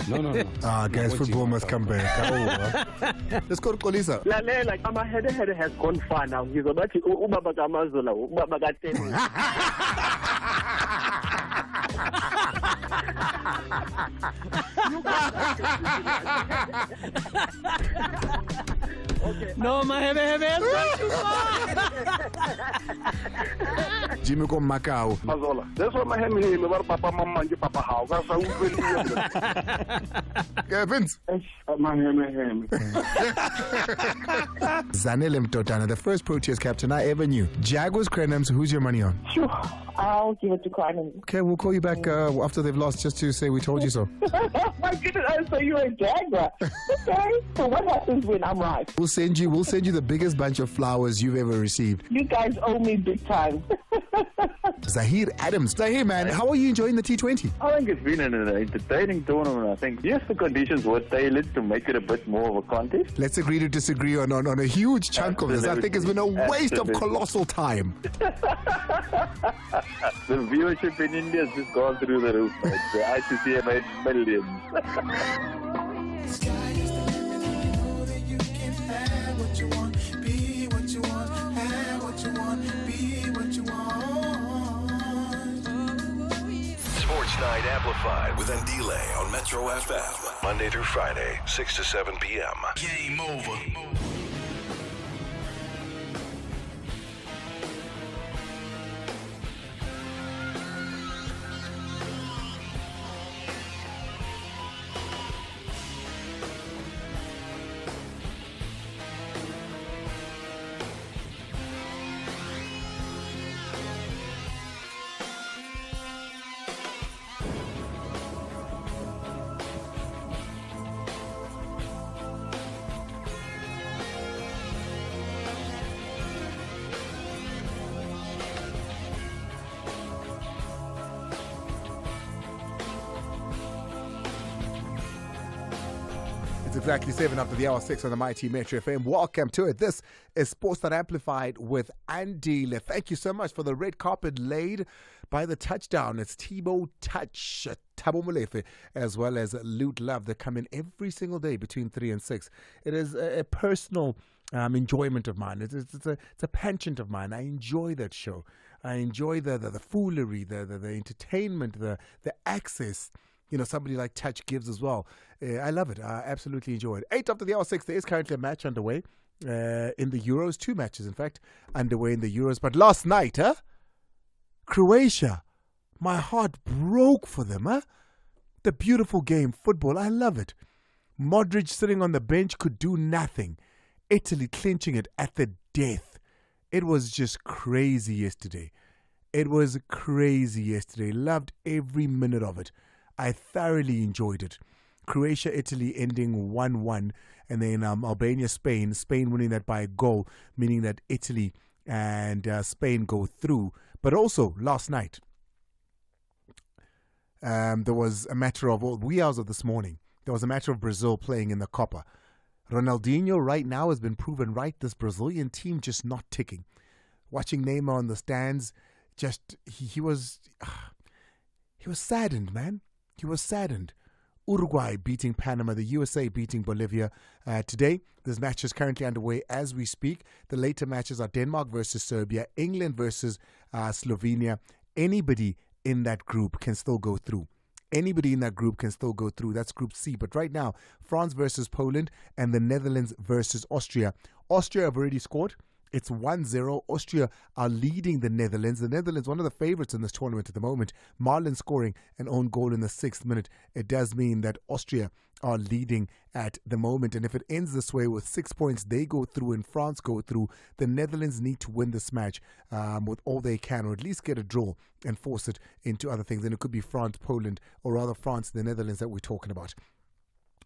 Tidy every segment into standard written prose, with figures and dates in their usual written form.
No. Ah, guys, football must come back. Let's go to Kolisa. Lalela, head has gone far now. He's about to Ubaba Gamazola, Ubaba Gatemi. No, my heavy has gone too far. Jimmy Kom Macau. Mazola. That's what my hand is about Papa Mama and Papa How. That's how we Vince. My hand. Zanele Mtotana, the first Proteas captain I ever knew. Jaguars Crenhams, who's your money on? Sure. I'll give it to Crenhams. Okay, we'll call you back after they've lost just to say we told you so. My goodness, so you're a Jaguar. Okay. So what happens when I'm right? We'll send you the biggest bunch of flowers you've ever received. You guys owe me big time. Zahir Adams. Zahir, man, how are you enjoying the T20? I think it's been an entertaining tournament. I think, yes, the conditions were tailored to make it a bit more of a contest. Let's agree to disagree on a huge chunk of this. I think it's been a waste of colossal time. The viewership in India has just gone through the roof. Mate. The ICC have made millions. Sports Night Amplified with Ndile on Metro FM. Monday through Friday, 6 to 7 p.m. Game over. Exactly 7 after the hour, 6 on the Mighty Metro FM. Welcome to it. This is Sports Night Amplified with Andile. Thank you so much for the red carpet laid by the touchdown. It's Tebow Touch, Thabo Molefe, as well as Loot Love that come in every single day between 3 and 6. It is a personal enjoyment of mine. It's a penchant of mine. I enjoy that show. I enjoy the foolery, the entertainment, the access. You know, somebody like Touch gives as well. I love it. I absolutely enjoy it. 8 after the hour 6, there is currently a match underway in the Euros. 2 matches, in fact, underway in the Euros. But last night, Croatia, my heart broke for them. The beautiful game, football, I love it. Modric sitting on the bench could do nothing. Italy clinching it at the death. It was just crazy yesterday. Loved every minute of it. I thoroughly enjoyed it. Croatia, Italy ending 1-1, and then Albania, Spain winning that by a goal, meaning that Italy and Spain go through. But also, last night, there was a matter of, wee hours of this morning, there was a matter of Brazil playing in the Copa. Ronaldinho right now has been proven right, this Brazilian team just not ticking. Watching Neymar on the stands, he was saddened, man. He was saddened. Uruguay beating Panama, the USA beating Bolivia. Today, this match is currently underway as we speak. The later matches are Denmark versus Serbia, England versus Slovenia. Anybody in that group can still go through. That's Group C. But right now, France versus Poland and the Netherlands versus Austria. Austria have already scored. It's 1-0. Austria are leading the Netherlands. The Netherlands, one of the favorites in this tournament at the moment. Marlon scoring an own goal in the 6th minute. It does mean that Austria are leading at the moment. And if it ends this way with 6 points, they go through and France go through. The Netherlands need to win this match with all they can, or at least get a draw and force it into other things. And it could be France, Poland, or rather France, the Netherlands that we're talking about.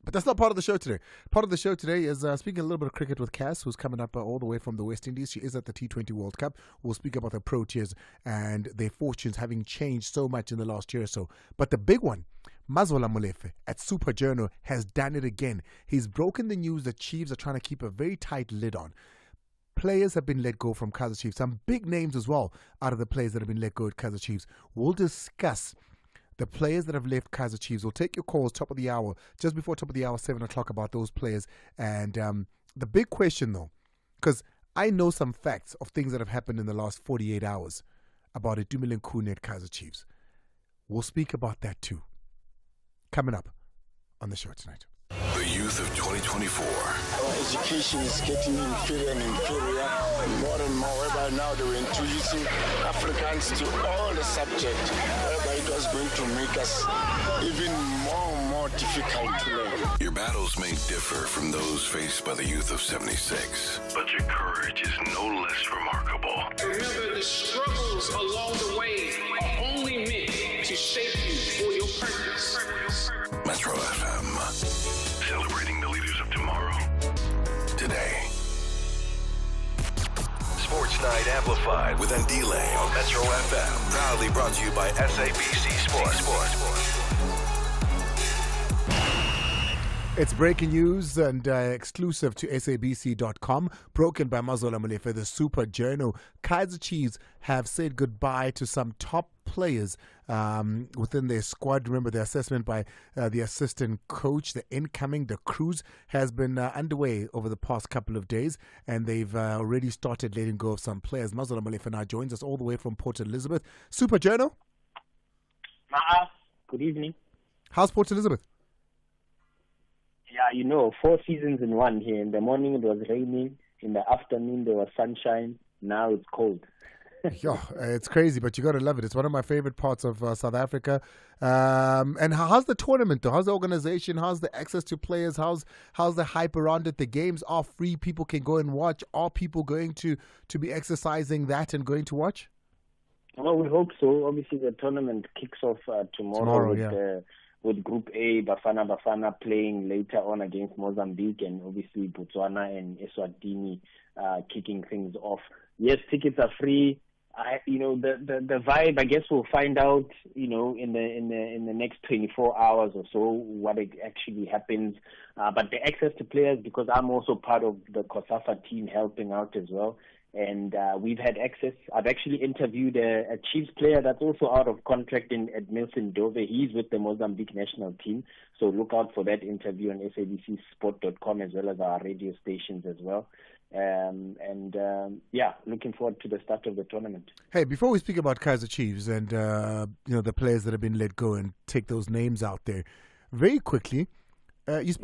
But that's not part of the show today. Part of the show today is speaking a little bit of cricket with Cass, who's coming up all the way from the West Indies. She is at the T20 World Cup. We'll speak about the Proteas and their fortunes having changed so much in the last year or so. But the big one, Mazola Molefe at Super Journal has done it again. He's broken the news that Chiefs are trying to keep a very tight lid on. Players have been let go from Kaizer Chiefs. Some big names as well out of the players that have been let go at Kaizer Chiefs. We'll discuss the players that have left Kaizer Chiefs. We'll take your calls top of the hour, just before top of the hour, 7 o'clock, about those players. And the big question, though, because I know some facts of things that have happened in the last 48 hours about Itumeleng Khune at Kaizer Chiefs. We'll speak about that too. Coming up on the show tonight. The youth of 2024. Our education is getting inferior and inferior, more and more, whereby now they were introducing Africans to all the subjects, whereby it was going to make us even more and more difficult to learn. Your battles may differ from those faced by the youth of 76, but your courage is no less remarkable. Remember, the struggles along the way are only meant to shape you for your purpose. Metro FM, celebrating the leaders of tomorrow, today. Sports Night Amplified with Ndile on Metro FM. Proudly brought to you by SABC Sports. It's breaking news and exclusive to SABC.com. Broken by Mazola Molefe, the Super Journal. Kaizer Chiefs have said goodbye to some top players within their squad. Remember, the assessment by the assistant coach, the cruise has been underway over the past couple of days, and they've already started letting go of some players. Mazola Molefe now joins us all the way from Port Elizabeth. Super Journal. Good evening. How's Port Elizabeth? Yeah, 4 seasons in one here. In the morning it was raining. In the afternoon there was sunshine. Now it's cold. Yeah, it's crazy, but you got to love it. It's one of my favorite parts of South Africa. And how's the tournament, though? How's the organization? How's the access to players? How's the hype around it? The games are free. People can go and watch. Are people going to be exercising that and going to watch? Well, we hope so. Obviously, the tournament kicks off tomorrow with Group A, Bafana playing later on against Mozambique, and obviously Botswana and Eswatini kicking things off. Yes, tickets are free. The vibe, I guess we'll find out, in the next 24 hours or so what actually happens. But the access to players, because I'm also part of the COSAFA team helping out as well. And we've had access. I've actually interviewed a Chiefs player that's also out of contract at Milson Dove. He's with the Mozambique national team. So look out for that interview on SABCsport.com as well as our radio stations as well. Looking forward to the start of the tournament. Hey, before we speak about Kaizer Chiefs and the players that have been let go and take those names out there, very quickly, you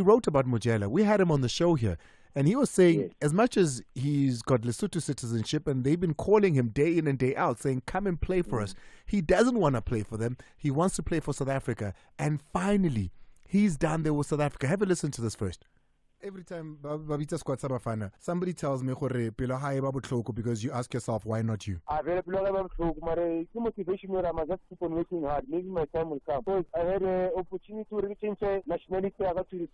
wrote about Mojela. We had him on the show here. And he was saying, as much as he's got Lesotho citizenship, and they've been calling him day in and day out, saying, come and play for us. He doesn't want to play for them. He wants to play for South Africa. And finally, he's done there with South Africa. Have a listen to this first. Every time Babita squad Sabafana, somebody tells me because you ask yourself, why not you? My motivation I must just keep on working hard. Maybe my time will come. Because I had an opportunity to change nationality. I got to the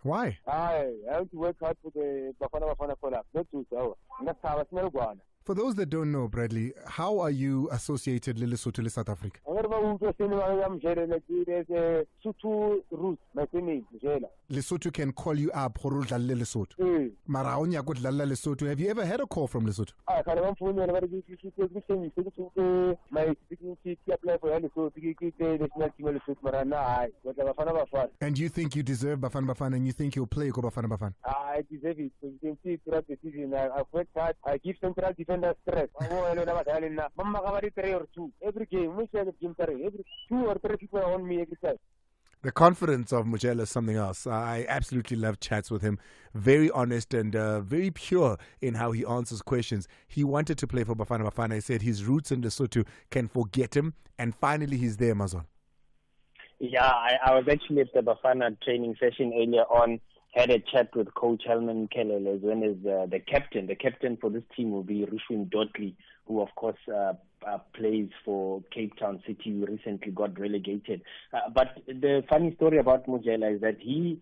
Why? I have to work hard for the Bafana collab. Not to that's how it's never gone. For those that don't know, Bradley, how are you associated with Lesotho to South Africa? There's a Sutu root, my name, Lesotho can call you up, Lesotho. Maraonya good Lalla Lesotho. Have you ever had a call from Lesotho? My speaking apply for Lesotho. And you think you deserve Bafana and you think you'll play Bafana? I deserve it. So you can see throughout the season, I've worked hard. I give central defender stress. 3 or 2. Every game, every 2 or 3 people are on me every time. The confidence of Mojela is something else. I absolutely love chats with him. Very honest and very pure in how he answers questions. He wanted to play for Bafana. He said his roots in Lesotho can forget him. And finally, he's there, Mazon. Yeah, I was actually at the Bafana training session earlier on. Had a chat with Coach Helman Kelele, as well as the captain. The captain for this team will be Rushwin Dotley, who, of course, plays for Cape Town City, who recently got relegated. But the funny story about Mojela is that he,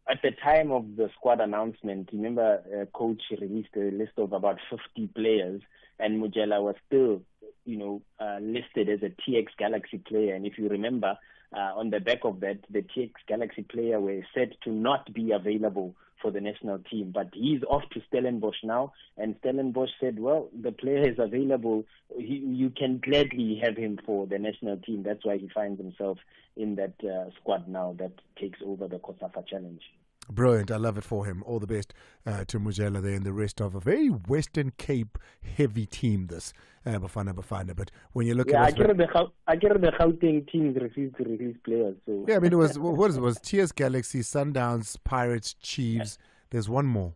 at the time of the squad announcement, remember, Coach released a list of about 50 players, and Mojela was still listed as a TX Galaxy player. And if you remember, on the back of that, the TX Galaxy player were said to not be available for the national team. But he's off to Stellenbosch now, and Stellenbosch said, well, the player is available. You can gladly have him for the national team. That's why he finds himself in that squad now that takes over the COSAFA Challenge. Brilliant. I love it for him. All the best to Mujela there and the rest of a very Western Cape heavy team, this Bafana. But when you look at I get the Gauteng teams refuse to release players. So. Yeah, I mean, it was TS Galaxy, Sundowns, Pirates, Chiefs. There's one more.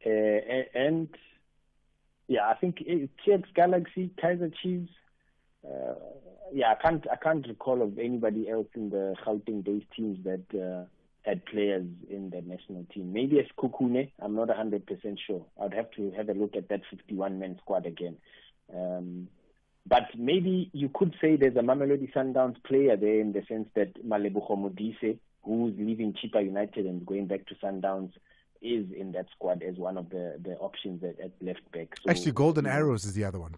I think TS Galaxy, Kaizer Chiefs. I can't recall of anybody else in the Gauteng-based teams that had players in the national team. Maybe it's Kukune. I'm not 100% sure. I'd have to have a look at that 51-man squad again. But maybe you could say there's a Mamelodi Sundowns player there in the sense that Malebucho Modise, who's leaving Chipa United and going back to Sundowns, is in that squad as one of the options at left back. So, actually, Golden Arrows is the other one.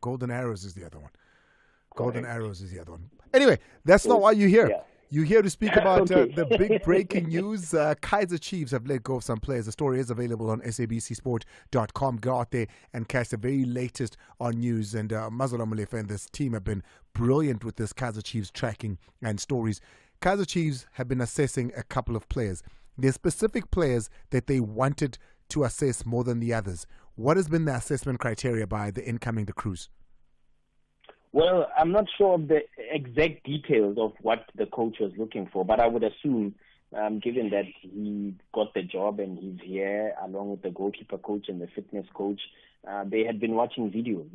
Anyway, that's not why you're here. Yeah. You're here to speak about the big breaking news. Kaizer Chiefs have let go of some players. The story is available on SABCsport.com. Go out there and catch the very latest on news. And Mazola Molefe and this team have been brilliant with this Kaizer Chiefs tracking and stories. Kaizer Chiefs have been assessing a couple of players. There's specific players that they wanted to assess more than the others. What has been the assessment criteria by the incoming Cruise? Well, I'm not sure of the exact details of what the coach was looking for, but I would assume, given that he got the job and he's here along with the goalkeeper coach and the fitness coach, they had been watching videos.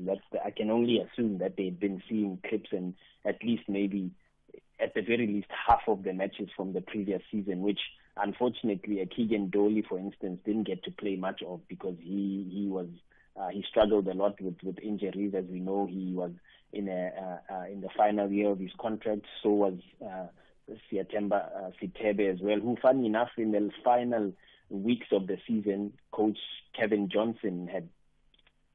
I can only assume that they'd been seeing clips and at least maybe, at the very least, half of the matches from the previous season, which unfortunately Keegan Doley, for instance, didn't get to play much of because he struggled a lot with injuries. As we know, he was in the final year of his contract. So was Siatemba Sitebe as well, who, funny enough, in the final weeks of the season, Coach Kevin Johnson had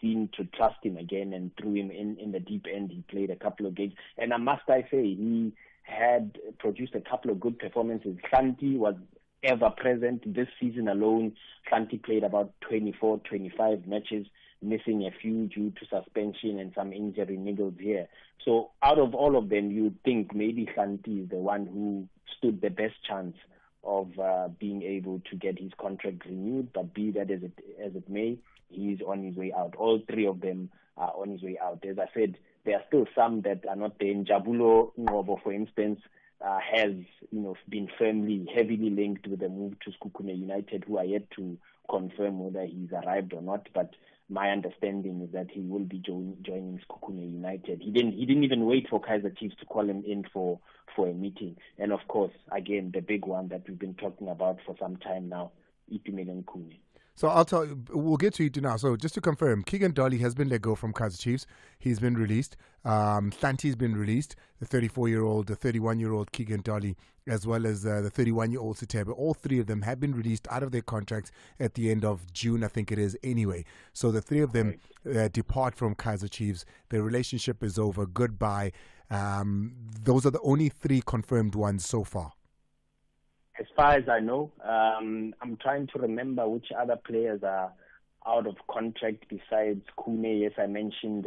seemed to trust him again and threw him in the deep end. He played a couple of games, and I say he had produced a couple of good performances. Santi was ever present this season alone. Santi played about 24, 25 matches, missing a few due to suspension and some injury niggles here. So out of all of them, you'd think maybe Santi is the one who stood the best chance of being able to get his contract renewed, but be that as it may, he's on his way out. All three of them are on his way out. As I said, there are still some that are not there. Jabulo Ngobo, for instance, has been heavily linked with the move to Sekhukhune United, who are yet to confirm whether he's arrived or not. But my understanding is that he will be joining Sekhukhune United. He didn't even wait for Kaizer Chiefs to call him in for a meeting. And of course, again, the big one that we've been talking about for some time now, Itumeleng Khune. So I'll tell you, we'll get to it now. So just to confirm, Keegan Dolly has been let go from Kaizer Chiefs. He's been released. Santi's been released. The 34-year-old, the 31-year-old Keegan Dolly, as well as the 31-year-old Sitebe. All three of them have been released out of their contracts at the end of June, I think it is, anyway. So the three of them depart from Kaizer Chiefs. Their relationship is over. Goodbye. Those are the only three confirmed ones so far. As far as I know, I'm trying to remember which other players are out of contract besides Khune. Yes, I mentioned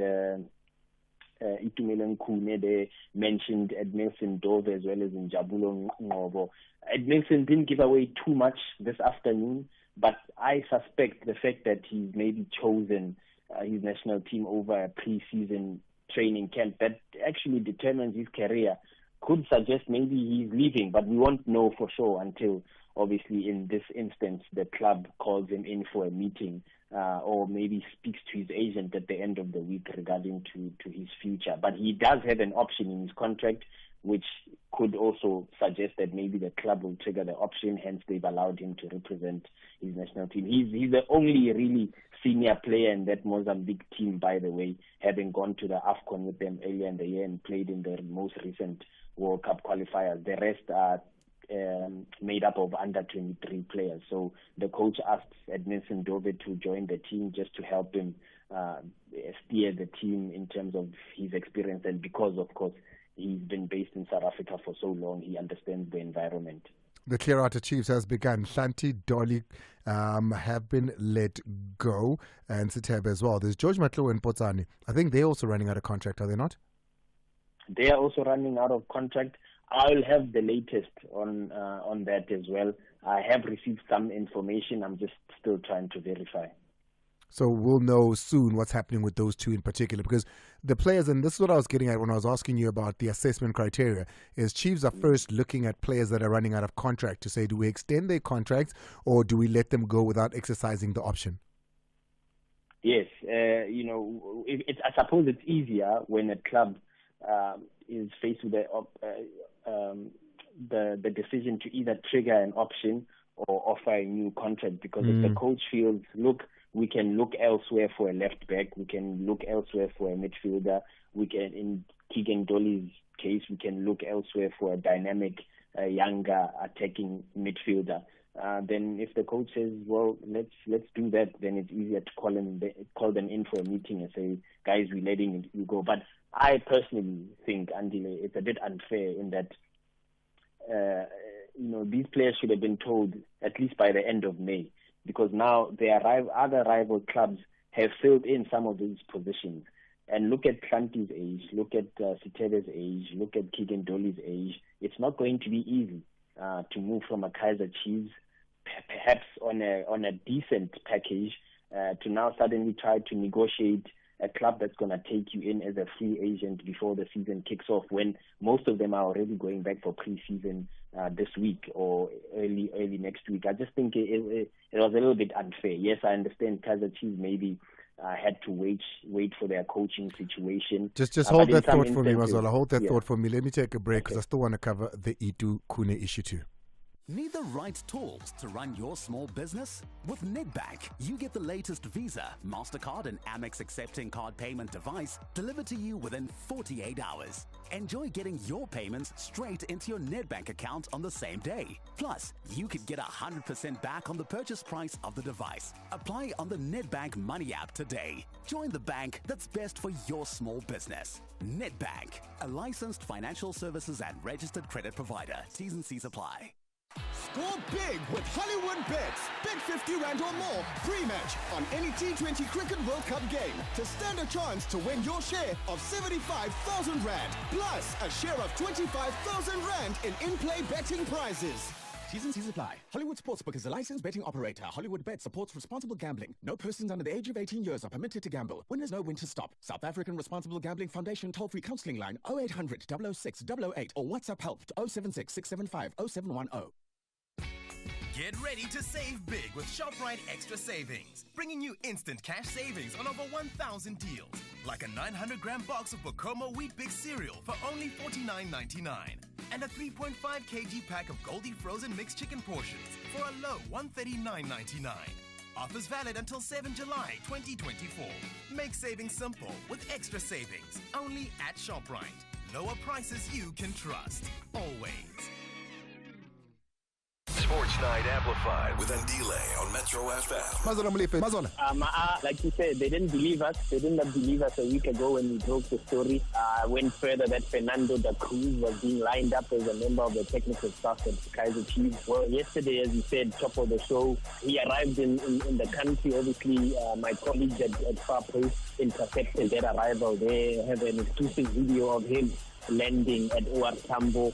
Itumeleng Khune. They mentioned Edmilson Dove as well as Njabulo Ngobo. Edmilson didn't give away too much this afternoon, but I suspect the fact that he's maybe chosen his national team over a pre-season training camp, that actually determines his career, could suggest maybe he's leaving, but we won't know for sure until, obviously, in this instance, the club calls him in for a meeting or maybe speaks to his agent at the end of the week regarding to his future. But he does have an option in his contract, which could also suggest that maybe the club will trigger the option, hence they've allowed him to represent his national team. He's the only really senior player in that Mozambique team, by the way, having gone to the AFCON with them earlier in the year and played in the most recent World Cup qualifiers. The rest are made up of under 23 players. So the coach asked Edmilson Dove to join the team just to help him steer the team in terms of his experience, and because, of course, he's been based in South Africa for so long, he understands the environment. The clear-out of Chiefs has begun. Hlanti, Dolly have been let go, and Sitebe as well. There's George Matlo and Potsani. I think they're also running out of contract, are they not? They are also running out of contract. I'll have the latest on that as well. I have received some information. I'm just still trying to verify. So we'll know soon what's happening with those two in particular, because the players, and this is what I was getting at when I was asking you about the assessment criteria, is Chiefs are first looking at players that are running out of contract to say, do we extend their contracts or do we let them go without exercising the option? Yes, I suppose it's easier when a club is faced with the decision to either trigger an option or offer a new contract, because if the coach feels, look, we can look elsewhere for a left back, we can look elsewhere for a midfielder, we can, in Keegan Dolly's case, we can look elsewhere for a dynamic, younger attacking midfielder. Then if the coach says, well, let's do that, then it's easier to call them in for a meeting and say, guys, we're letting you go. But I personally think, Andile, it's a bit unfair in that these players should have been told at least by the end of May, because now their other rival clubs have filled in some of these positions. And look at Hlanti's age, look at Sitebe's age, look at Keegan Dolly's age. It's not going to be easy to move from a Kaizer Chiefs, perhaps on a decent package, to now suddenly try to negotiate a club that's going to take you in as a free agent before the season kicks off, when most of them are already going back for pre-season this week or early next week. I just think it was a little bit unfair. Yes, I understand Kaizer Chiefs maybe had to wait for their coaching situation. Just hold that thought for me, Mazola. Hold that thought for me. Let me take a break because I still want to cover the Itu Kune issue too. Need the right tools to run your small business? With Nedbank, you get the latest Visa, MasterCard and Amex accepting card payment device delivered to you within 48 hours. Enjoy getting your payments straight into your Nedbank account on the same day. Plus, you could get 100% back on the purchase price of the device. Apply on the Nedbank Money app today. Join the bank that's best for your small business. Nedbank, a licensed financial services and registered credit provider. T's and C's apply. Score big with Hollywood Bets. Bet 50 Rand or more pre-match on any T20 Cricket World Cup game to stand a chance to win your share of 75,000 Rand plus a share of 25,000 Rand in in-play betting prizes. T's and C's apply. Hollywood Sportsbook is a licensed betting operator. Hollywood Bet supports responsible gambling. No persons under the age of 18 years are permitted to gamble. When there's no when to stop. South African Responsible Gambling Foundation toll-free counseling line 0800 006 008 or WhatsApp help to 076 675 0710. Get ready to save big with ShopRite Extra Savings, bringing you instant cash savings on over 1,000 deals, like a 900-gram box of Bokomo Wheat Bix cereal for only $49.99, and a 3.5 kg pack of Goldie frozen mixed chicken portions for a low $139.99. Offers valid until 7 July 2024. Make savings simple with Extra Savings, only at ShopRite. Lower prices you can trust, always. Sports Night Amplified with Andile on Metro FM. Mazola. Like you said, they didn't believe us. They did not believe us a week ago when we broke the story. Went further that Fernando da Cruz was being lined up as a member of the technical staff at Kaizer Chiefs. Well, yesterday, as you said, top of the show, he arrived in the country. Obviously, my colleagues at Far Post intercepted that arrival. They have an exclusive video of him landing at OR Tambo,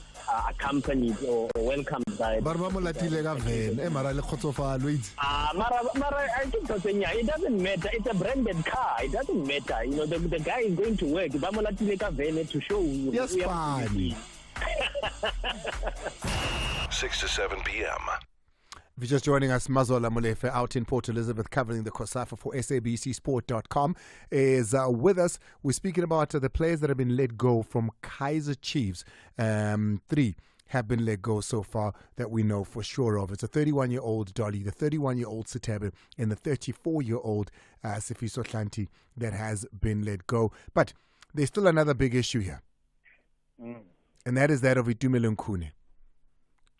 accompanied or welcomed by... It doesn't matter. It's a branded car. It doesn't matter. You know, the guy is going to work. To show you. Yes, fine. 6 to 7 p.m. If you're just joining us, Mazola Molefe out in Port Elizabeth covering the COSAFA for SABCsport.com is with us. We're speaking about the players that have been let go from Kaizer Chiefs. 3 have been let go so far that we know for sure of. It's a 31-year-old Dolly, the 31-year-old Sitebe, and the 34-year-old Sifiso Hlanti that has been let go. But there's still another big issue here. And that is that of Itumeleng Khune.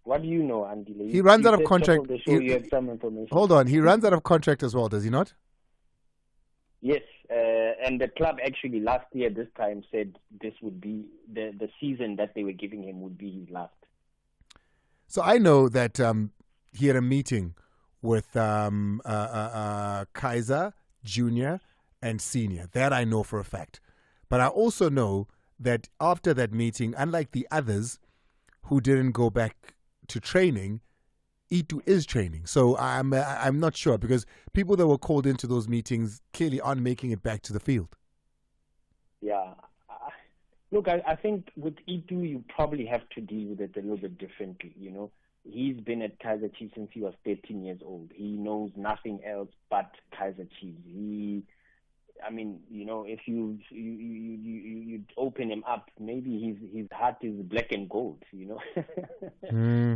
What do you know, Andile? He runs out of contract. You have some information. Hold on. He runs out of contract as well, does he not? Yes. And the club actually last year this time said this would be the season that they were giving him would be his last. So I know that he had a meeting with Kaiser, Junior, and Senior. That I know for a fact. But I also know that after that meeting, unlike the others who didn't go back to training, E2 is training. So I'm not sure, because people that were called into those meetings clearly aren't making it back to the field. Yeah. Look, I think with E2, you probably have to deal with it a little bit differently, you know. He's been at Kaiser Chiefs since he was 13 years old. He knows nothing else but Kaiser Chiefs. If you open him up, maybe his heart is black and gold, you know.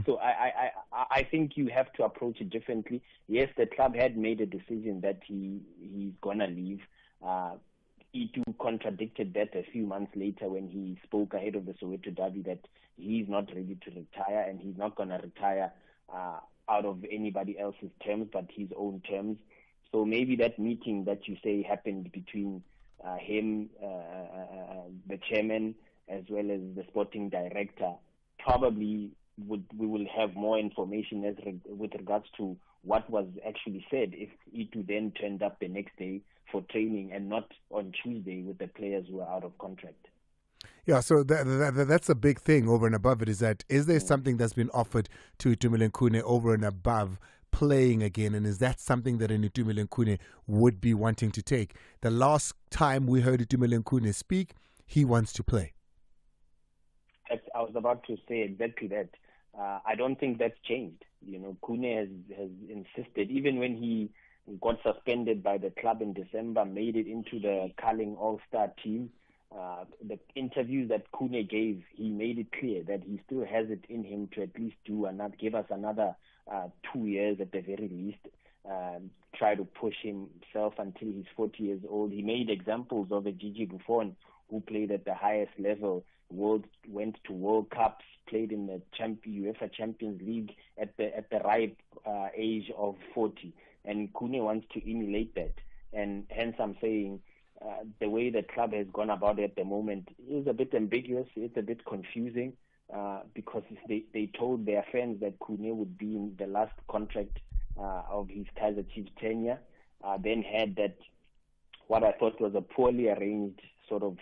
So I think you have to approach it differently. Yes, the club had made a decision that he's gonna leave. E2 contradicted that a few months later when he spoke ahead of the Soweto Derby that he's not ready to retire, and he's not gonna retire out of anybody else's terms but his own terms. So maybe that meeting that you say happened between him, the chairman, as well as the sporting director, probably we will have more information with regards to what was actually said if E2 then turned up the next day for training and not on Tuesday with the players who are out of contract. Yeah, so that's a big thing over and above it, is there something that's been offered to Itumeleng Khune over and above playing again, and is that something that Itumeleng Khune would be wanting to take? The last time we heard Itumeleng Khune speak, he wants to play. I was about to say exactly that. I don't think that's changed. You know, Khune has insisted, even when he got suspended by the club in December, made it into the Carling All-Star team. The interviews that Khune gave, he made it clear that he still has it in him to at least give us another 2 years at the very least, try to push himself until he's 40 years old. He made examples of a Gigi Buffon who played at the highest level, went to World Cups, played in the UEFA Champions League at the ripe age of 40. And Khune wants to emulate that. And hence I'm saying the way the club has gone about it at the moment is a bit ambiguous. It's a bit confusing because they told their fans that Khune would be in the last contract of his Kaiser Chiefs tenure, then had that, what I thought was a poorly arranged sort of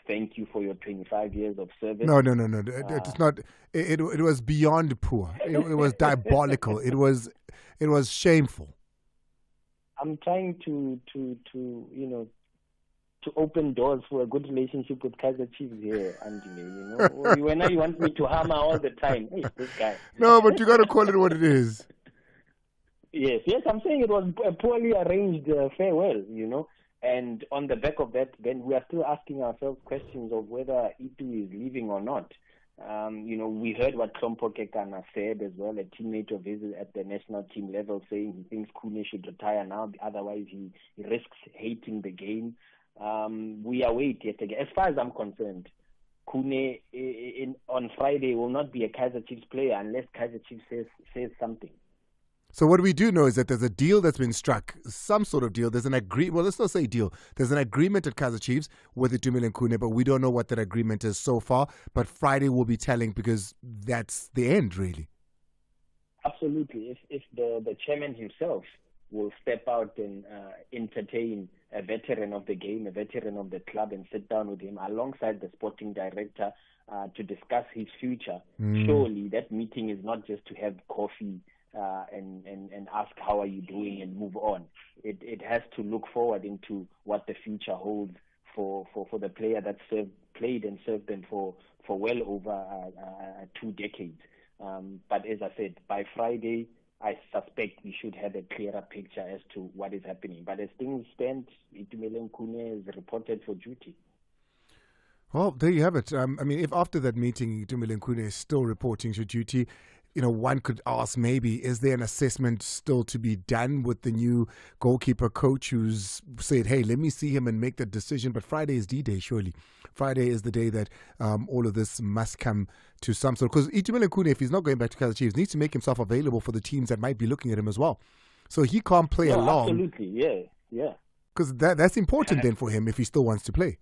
thank you for your 25 years of service. No. It's not. It was beyond poor. It was diabolical. It was shameful. I'm trying to open doors for a good relationship with Kaiser Chiefs here, Andile. You know, when you want me to hammer all the time, hey, this guy. No, but you got to call it what it is. Yes, I'm saying it was a poorly arranged farewell, you know. And on the back of that, then we are still asking ourselves questions of whether E2 is leaving or not. We heard what Hlompo Kekana said as well, a teammate of his at the national team level, saying he thinks Khune should retire now, otherwise he risks hating the game. We await yet again. As far as I'm concerned, Khune on Friday will not be a Kaiser Chiefs player unless Kaiser Chiefs says something. So what we do know is that there's a deal that's been struck, some sort of deal. There's an agreement. Well, let's not say deal. There's an agreement at Kaiser Chiefs with Itumeleng Khune, but we don't know what that agreement is so far. But Friday will be telling, because that's the end, really. Absolutely. If the chairman himself will step out and entertain a veteran of the game, a veteran of the club, and sit down with him alongside the sporting director to discuss his future, surely that meeting is not just to have coffee and ask how are you doing and move on. It has to look forward into what the future holds for the player that played and served them for well over 2 decades. But as I said, by Friday, I suspect we should have a clearer picture as to what is happening. But as things stand, Itumeleng Khune is reported for duty. Well, there you have it. If after that meeting, Itumeleng Khune is still reporting for duty, one could ask maybe, is there an assessment still to be done with the new goalkeeper coach who's said, hey, let me see him and make that decision? But Friday is D-Day, surely. Friday is the day that all of this must come to some sort. Because Itumeleng Khune, if he's not going back to Kaiser Chiefs, needs to make himself available for the teams that might be looking at him as well. So he can't play along. Absolutely, yeah. Because that's important then for him if he still wants to play.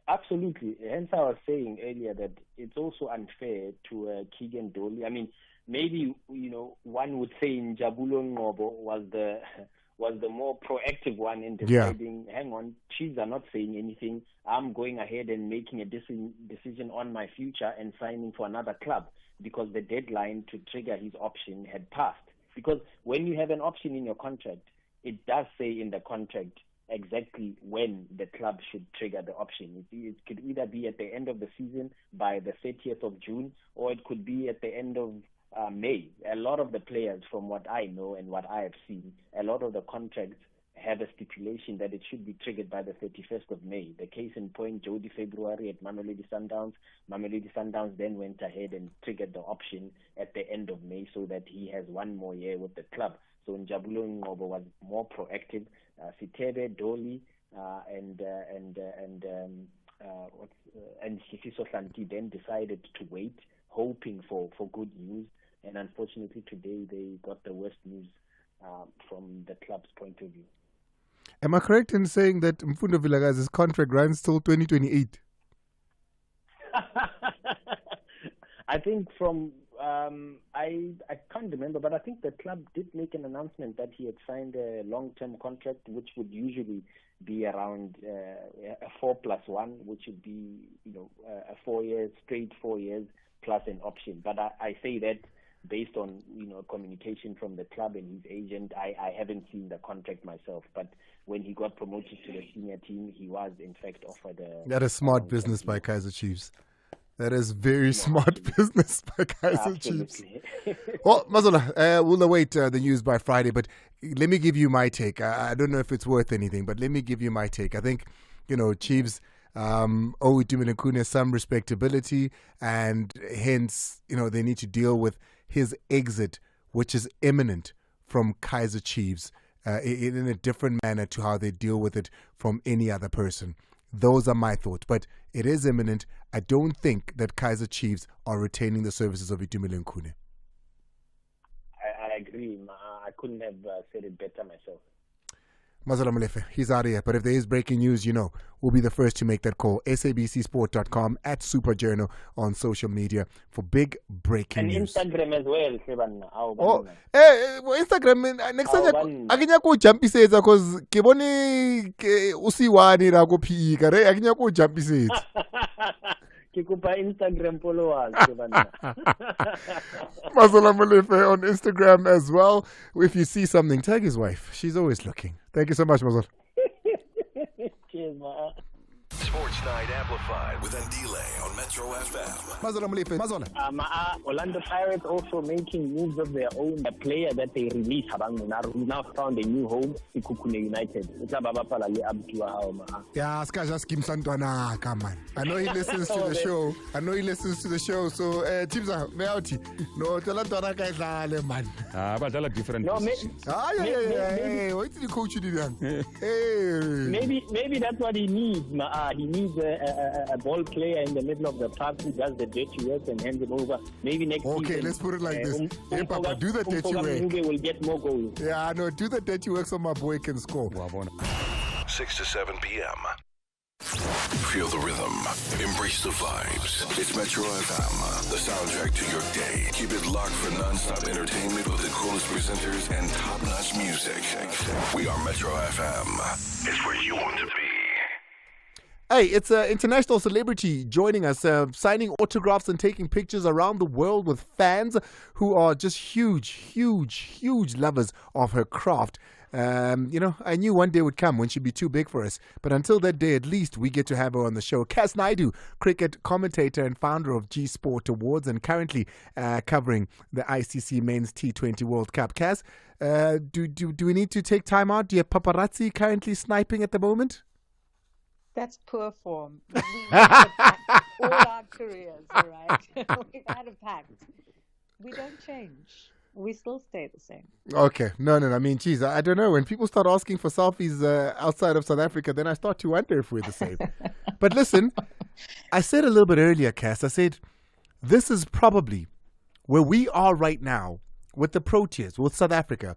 Absolutely. Hence, I was saying earlier that it's also unfair to Keegan Dolly. I mean, maybe one would say Njabulo Ngobo was the more proactive one in deciding. Yeah. Hang on, Chiefs are not saying anything. I'm going ahead and making a decision on my future and signing for another club because the deadline to trigger his option had passed. Because when you have an option in your contract, it does say in the contract exactly when the club should trigger the option. It could either be at the end of the season by the 30th of June, or it could be at the end of May. A lot of the players, from what I know and what I have seen, a lot of the contracts have a stipulation that it should be triggered by the 31st of May. The case in point, Jody February at Mamelodi Sundowns. Mamelodi Sundowns then went ahead and triggered the option at the end of May so that he has one more year with the club. So Njabulo Ngobo was more proactive. Sitebe, Dolly, and Sifiso Hlanti then decided to wait, hoping for good news. And unfortunately, today they got the worst news from the club's point of view. Am I correct in saying that Mfundo Vilakazi's contract runs till 2028? I think from I can't remember, but I think the club did make an announcement that he had signed a long-term contract, which would usually be around a 4+1, which would be a 4 years, straight 4 years plus an option. But I say that based on communication from the club and his agent. I haven't seen the contract myself, but when he got promoted to the senior team, he was in fact offered a. That is smart business by Kaizer Chiefs. That is very smart business by Kaizer Chiefs. Well, Mazola, we'll await the news by Friday, but let me give you my take. I don't know if it's worth anything, but let me give you my take. I think, Chiefs owe Itumeleng Khune some respectability, and hence, they need to deal with his exit, which is imminent from Kaizer Chiefs, in a different manner to how they deal with it from any other person. Those are my thoughts, but it is imminent. I don't think that Kaizer Chiefs are retaining the services of Itumeleng Khune. I agree. I couldn't have said it better myself. Mazola Molefe, he's out of here. But if there is breaking news, we'll be the first to make that call. SABCsport.com, @SuperJournal on social media for big breaking news. And Instagram as well, Seban. Instagram, next time, I can go jumpy says, because Kiboni Usiwani Rago PE, I can go jumpy says. Kikupa Instagram followers. Mazola Molefe on Instagram as well. If you see something, tag his wife. She's always looking. Thank you so much, Mazola. Cheers, ma. Sports Night Amplified with Andile on Metro FM. Mazola Molefe. Mazola. Orlando Pirates also making moves of their own. A player that they released, who now found a new home, Ikukune United. Yeah, Ska just Kim Santwana, come on. I know he listens to the show. So, Chibza, Meauti. No, Talatwana Kaisale, man. But a different. No, yeah. What did the coach do then? Hey. Maybe that's what he needs, he needs a ball player in the middle of the park who does the dirty work and hands it over. Maybe next season. Okay, let's put it like this. Hey, Papa, do the dirty work. Will get more goals. Yeah, I know. Do the dirty work so my boy can score. 6 to 7 p.m. Feel the rhythm. Embrace the vibes. It's Metro FM, the soundtrack to your day. Keep it locked for non-stop entertainment with the coolest presenters and top-notch music. We are Metro FM. It's where you want to be. Hey, it's an international celebrity joining us, signing autographs and taking pictures around the world with fans who are just huge lovers of her craft. I knew one day would come when she'd be too big for us. But until that day, at least, we get to have her on the show. Cass Naidu, cricket commentator and founder of G Sport Awards, and currently covering the ICC Men's T20 World Cup. Cass, do we need to take time out? Do you have paparazzi currently sniping at the moment? That's poor form. We've had a pact all our careers, all right? We've had a pact. We don't change. We still stay the same. Okay. No. I mean, geez, I don't know. When people start asking for selfies outside of South Africa, then I start to wonder if we're the same. But listen, I said a little bit earlier, Cass, I said, this is probably where we are right now with the Proteas, with South Africa,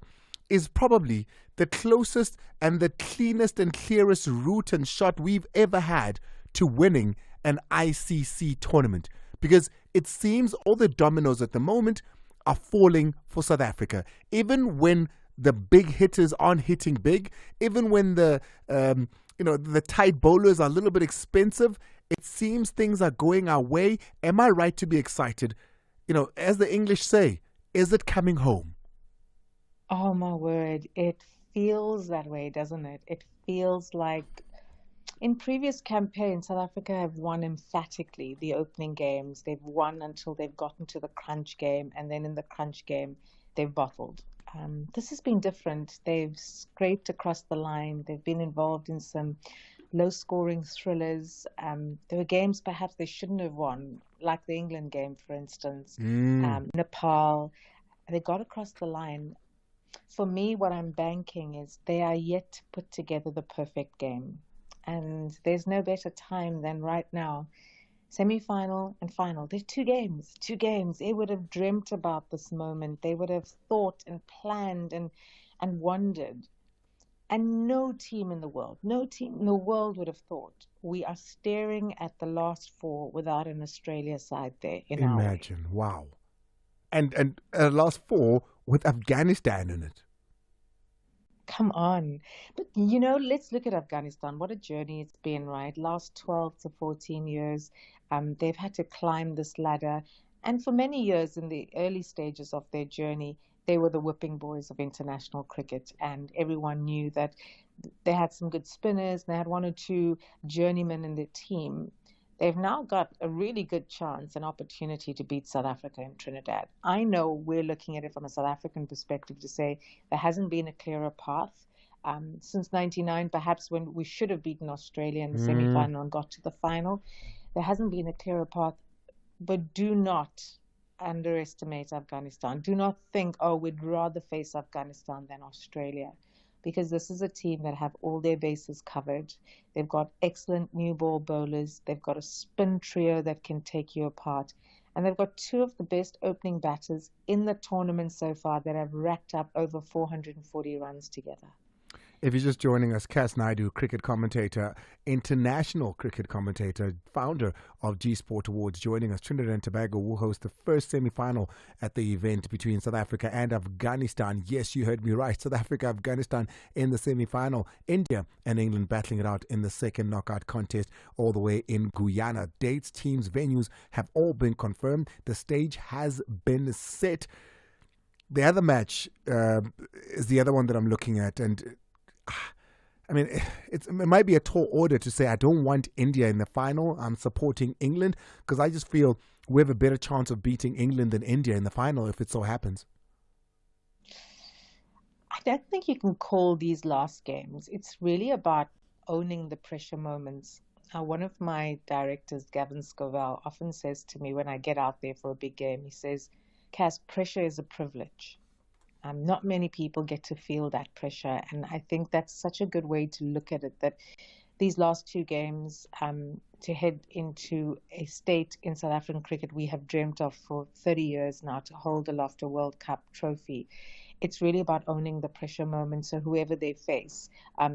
is probably the closest and the cleanest and clearest route and shot we've ever had to winning an ICC tournament, because it seems all the dominoes at the moment are falling for South Africa. Even when the big hitters aren't hitting big, even when the the tight bowlers are a little bit expensive, it seems things are going our way. Am I right to be excited? As the English say, is it coming home? Oh my word, it feels that way, doesn't it? It feels like in previous campaigns, South Africa have won emphatically the opening games. They've won until they've gotten to the crunch game, and then in the crunch game, they've bottled. This has been different. They've scraped across the line. They've been involved in some low-scoring thrillers. There were games perhaps they shouldn't have won, like the England game, for instance, Nepal. They got across the line. For me, what I'm banking is they are yet to put together the perfect game. And there's no better time than right now. Semi-final and final. There's two games. They would have dreamt about this moment. They would have thought and planned and wondered. And no team in the world would have thought we are staring at the last four without an Australia side there in our way. Imagine, wow. And last four with Afghanistan in it. Come on. But, let's look at Afghanistan. What a journey it's been, right? Last 12 to 14 years, they've had to climb this ladder. And for many years in the early stages of their journey, they were the whipping boys of international cricket. And everyone knew that they had some good spinners. And they had one or two journeymen in their team. They've now got a really good chance, an opportunity to beat South Africa and Trinidad. I know we're looking at it from a South African perspective to say there hasn't been a clearer path. Since 99, perhaps when we should have beaten Australia in the semi-final and got to the final, there hasn't been a clearer path. But do not underestimate Afghanistan. Do not think, we'd rather face Afghanistan than Australia, because this is a team that have all their bases covered. They've got excellent new ball bowlers. They've got a spin trio that can take you apart. And they've got two of the best opening batters in the tournament so far that have racked up over 440 runs together. If you're just joining us, Cass Naidu, cricket commentator, international cricket commentator, founder of G Sport Awards, joining us. Trinidad and Tobago will host the first semi-final at the event between South Africa and Afghanistan. Yes, you heard me right. South Africa, Afghanistan in the semi-final. India and England battling it out in the second knockout contest all the way in Guyana. Dates, teams, venues have all been confirmed. The stage has been set. The other match is the other one that I'm looking at, and I mean, it might be a tall order to say I don't want India in the final. I'm supporting England because I just feel we have a better chance of beating England than India in the final if it so happens. I don't think you can call these last games. It's really about owning the pressure moments. One of my directors, Gavin Scovell, often says to me when I get out there for a big game, he says, Cass, pressure is a privilege. Not many people get to feel that pressure. And I think that's such a good way to look at it, that these last two games, to head into a state in South African cricket we have dreamt of for 30 years now, to hold aloft a World Cup trophy. It's really about owning the pressure moment. So whoever they face,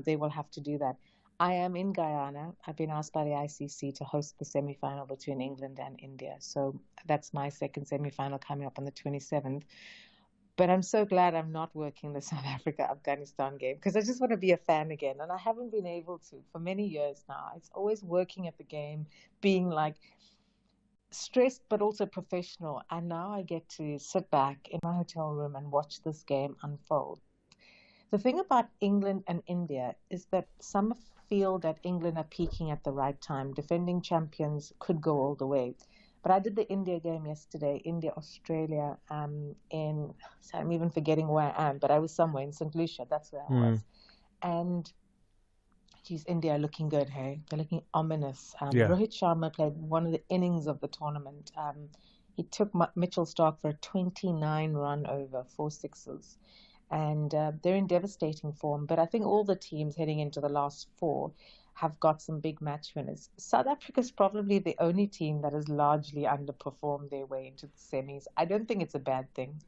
they will have to do that. I am in Guyana. I've been asked by the ICC to host the semi-final between England and India. So that's my second semi-final coming up on the 27th. But I'm so glad I'm not working the South Africa-Afghanistan game, because I just want to be a fan again. And I haven't been able to for many years now. It's always working at the game, being like stressed but also professional. And now I get to sit back in my hotel room and watch this game unfold. The thing about England and India is that some feel that England are peaking at the right time. Defending champions could go all the way. But I did the India game yesterday, India-Australia, so I'm even forgetting where I am, but I was somewhere in St. Lucia, that's where I was. And, geez, India are looking good, hey? They're looking ominous. Rohit Sharma played one of the innings of the tournament. He took Mitchell Starc for a 29-run over, 4 sixes. And they're in devastating form. But I think all the teams heading into the last four have got some big match winners. South Africa is probably the only team that has largely underperformed their way into the semis. I don't think it's a bad thing.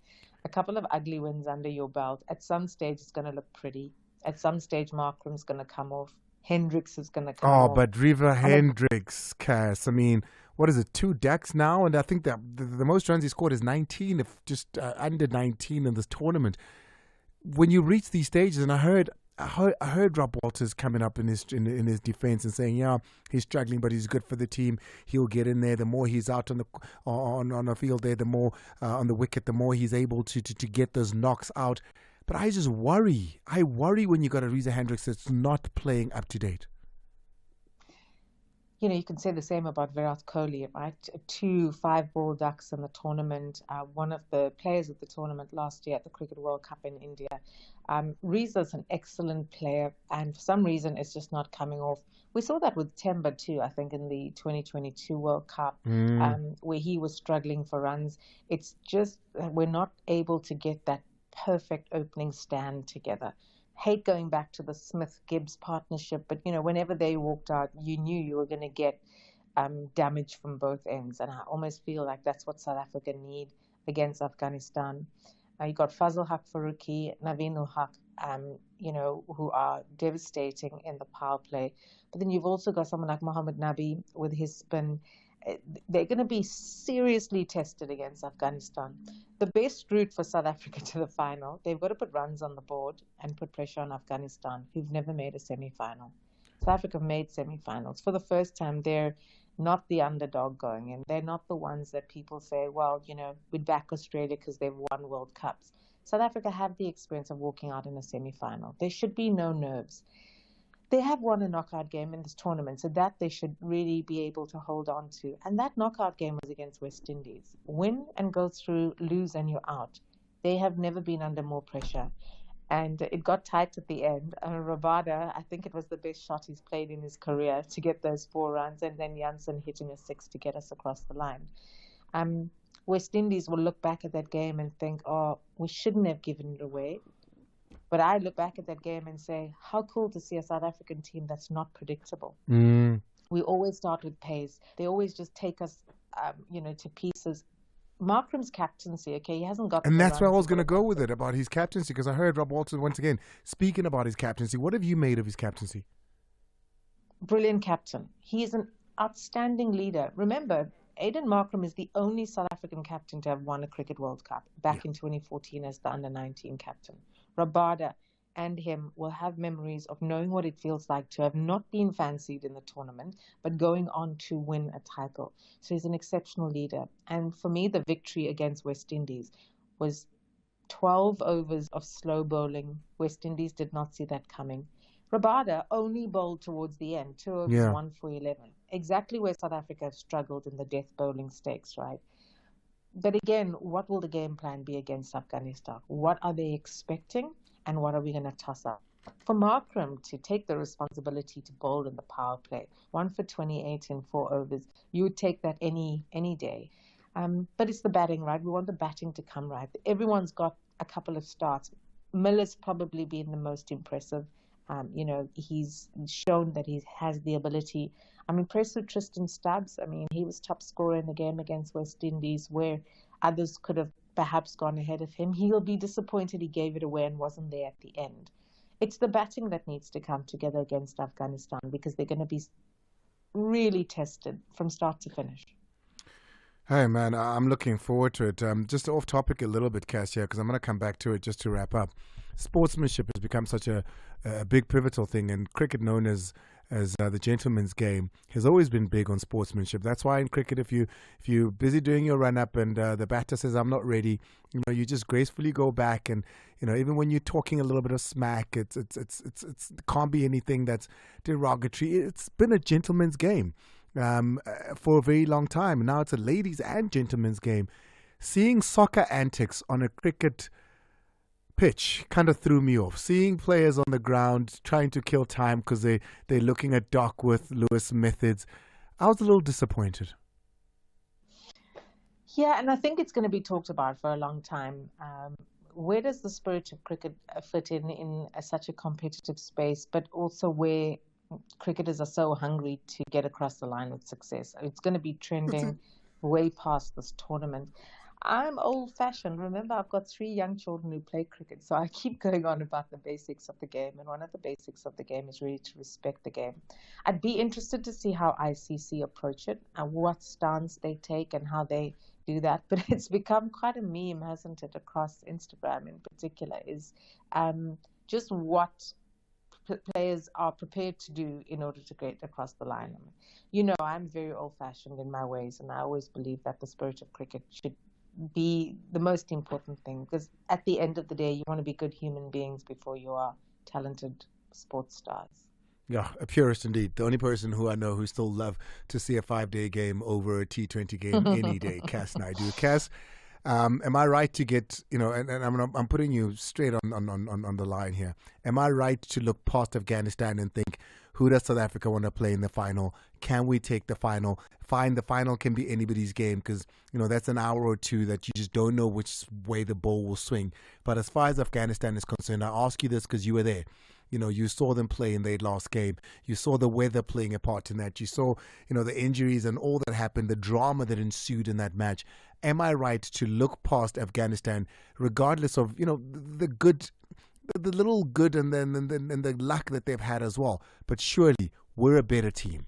A couple of ugly wins under your belt. At some stage, it's going to look pretty. At some stage, Markram's going to come off. Hendricks is going to come off. Oh, but River Hendricks, Cass. I mean, what is it, 2 decks now? And I think that the most runs he scored is 19, if just under 19 in this tournament. When you reach these stages, and I heard Rob Walters coming up in his defense and saying, yeah, he's struggling, but he's good for the team. He'll get in there. The more he's out on the field there, the more on the wicket, the more he's able to get those knocks out. But I just worry. I worry when you got a Reza Hendricks that's not playing up to date. You know, you can say the same about Virat Kohli, right? 2 5-ball ducks in the tournament. One of the players at the tournament last year at the Cricket World Cup in India. Reza's an excellent player, and for some reason it's just not coming off. We saw that with Temba too, I think, in the 2022 World Cup, where he was struggling for runs. It's just we're not able to get that perfect opening stand together. Hate going back to the Smith-Gibbs partnership, but, you know, whenever they walked out, you knew you were going to get damage from both ends, and I almost feel like that's what South Africa need against Afghanistan. You got Fazal Haq Faruqi, Naveen ul Haq, you know, who are devastating in the power play. But then you've also got someone like Mohammad Nabi with his spin. They're going to be seriously tested against Afghanistan. The best route for South Africa to the final, they've got to put runs on the board and put pressure on Afghanistan, who've never made a semi-final. South Africa made semi-finals. For the first time, they're not the underdog going in. They're not the ones that people say, well, you know, we'd back Australia because they've won World Cups. South Africa have the experience of walking out in a semi-final. There should be no nerves. They have won a knockout game in this tournament, so that they should really be able to hold on to. And that knockout game was against West Indies. Win and go through, lose and you're out. They have never been under more pressure. And it got tight at the end. Rabada, I think it was the best shot he's played in his career to get those 4 runs, and then Janssen hitting a 6 to get us across the line. West Indies will look back at that game and think, oh, we shouldn't have given it away. But I look back at that game and say, how cool to see a South African team that's not predictable. We always start with pace. They always just take us, you know, to pieces. Markram's captaincy, okay, he hasn't got... And that's where I was going to go with it, about his captaincy, because I heard Rob Walters once again speaking about his captaincy. What have you made of his captaincy? Brilliant captain. He is an outstanding leader. Remember, Aiden Markram is the only South African captain to have won a Cricket World Cup back in 2014 as the under-19 captain. Rabada and him will have memories of knowing what it feels like to have not been fancied in the tournament, but going on to win a title. So he's an exceptional leader. And for me, the victory against West Indies was 12 overs of slow bowling. West Indies did not see that coming. Rabada only bowled towards the end, 2 overs, 1 for 11. Exactly where South Africa struggled in the death bowling stakes, right? But again, what will the game plan be against Afghanistan? What are they expecting, and what are we going to toss up? For Markram to take the responsibility to bowl in the power play, 1 for 28 in 4 overs, you would take that any day. But it's the batting, right? We want the batting to come right. Everyone's got a couple of starts. Miller's probably been the most impressive. You know, he's shown that he has the ability. I'm impressed with Tristan Stubbs. I mean, he was top scorer in the game against West Indies, where others could have perhaps gone ahead of him. He'll be disappointed he gave it away and wasn't there at the end. It's the batting that needs to come together against Afghanistan, because they're going to be really tested from start to finish. Hey, man, I'm looking forward to it. Just off topic a little bit, Cass, here, because I'm going to come back to it just to wrap up. Sportsmanship has become such a big pivotal thing, and cricket, known as the gentleman's game, has always been big on sportsmanship. That's why in cricket, if you're busy doing your run up and the batter says I'm not ready, you know, you just gracefully go back, and you know, even when you're talking a little bit of smack, it can't be anything that's derogatory. It's been a gentleman's game for a very long time. Now it's a ladies' and gentlemen's game. Seeing soccer antics on a cricket pitch kind of threw me off. Seeing players on the ground trying to kill time because they're looking at Doc with Lewis methods, I was a little disappointed. Yeah, and I think it's going to be talked about for a long time. Where does the spirit of cricket fit in such a competitive space, but also where cricketers are so hungry to get across the line with success. It's going to be trending way past this tournament. I'm old-fashioned. Remember, I've got 3 young children who play cricket, so I keep going on about the basics of the game, and one of the basics of the game is really to respect the game. I'd be interested to see how ICC approach it and what stance they take and how they do that, but it's become quite a meme, hasn't it, across Instagram in particular, is just what players are prepared to do in order to get across the line. You know, I'm very old-fashioned in my ways, and I always believe that the spirit of cricket should be the most important thing, because at the end of the day, you want to be good human beings before you are talented sports stars. Yeah, a purist indeed. The only person who I know who still love to see a 5-day game over a T20 game any day, Cass Naidoo. Cass, am I right to get, you know, and I'm putting you straight on the line here. Am I right to look past Afghanistan and think, who does South Africa want to play in the final? Can we take the final? Fine, the final can be anybody's game because, you know, that's an hour or two that you just don't know which way the ball will swing. But as far as Afghanistan is concerned, I ask you this because you were there. You know, you saw them play in their last game. You saw the weather playing a part in that. You saw, you know, the injuries and all that happened, the drama that ensued in that match. Am I right to look past Afghanistan, regardless of, you know, the good, the little good and then and the luck that they've had as well? But surely we're a better team.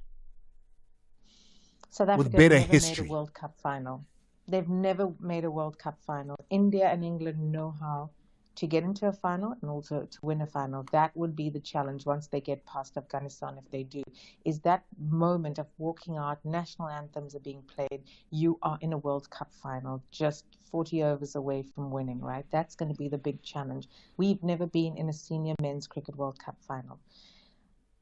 South Africa with better never history. made a World Cup final. They've never made a World Cup final. India and England know how to get into a final and also to win a final. That would be the challenge once they get past Afghanistan, if they do, is that moment of walking out, national anthems are being played, you are in a World Cup final, just 40 overs away from winning, right? That's going to be the big challenge. We've never been in a senior men's cricket World Cup final.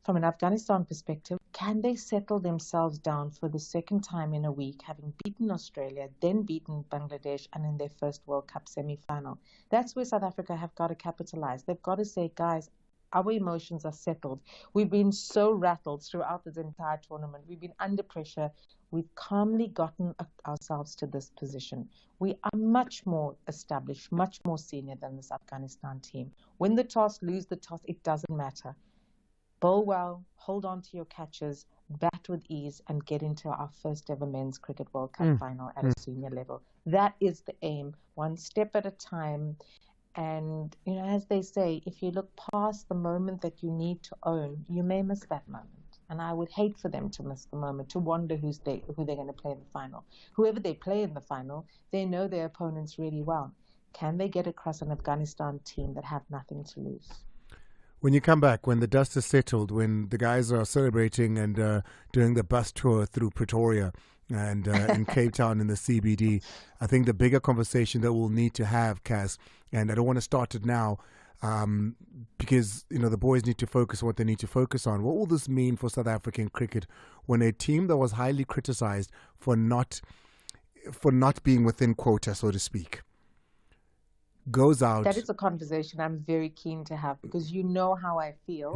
From an Afghanistan perspective, can they settle themselves down for the second time in a week, having beaten Australia, then beaten Bangladesh, and in their first World Cup semi-final? That's where South Africa have got to capitalize. They've got to say, guys, our emotions are settled. We've been so rattled throughout this entire tournament. We've been under pressure. We've calmly gotten ourselves to this position. We are much more established, much more senior than this Afghanistan team. Win the toss, lose the toss, it doesn't matter. Bowl well, hold on to your catches, bat with ease, and get into our first ever men's cricket World Cup final at a senior level. That is the aim, one step at a time. And, you know, as they say, if you look past the moment that you need to own, you may miss that moment. And I would hate for them to miss the moment, to wonder who they're going to play in the final. Whoever they play in the final, they know their opponents really well. Can they get across an Afghanistan team that have nothing to lose? When you come back, when the dust is settled, when the guys are celebrating and doing the bus tour through Pretoria and in Cape Town in the CBD, I think the bigger conversation that we'll need to have, Cass, and I don't want to start it now because, you know, the boys need to focus on what they need to focus on. What will this mean for South African cricket when a team that was highly criticized for not being within quota, so to speak, goes out? That is a conversation I'm very keen to have, because you know how I feel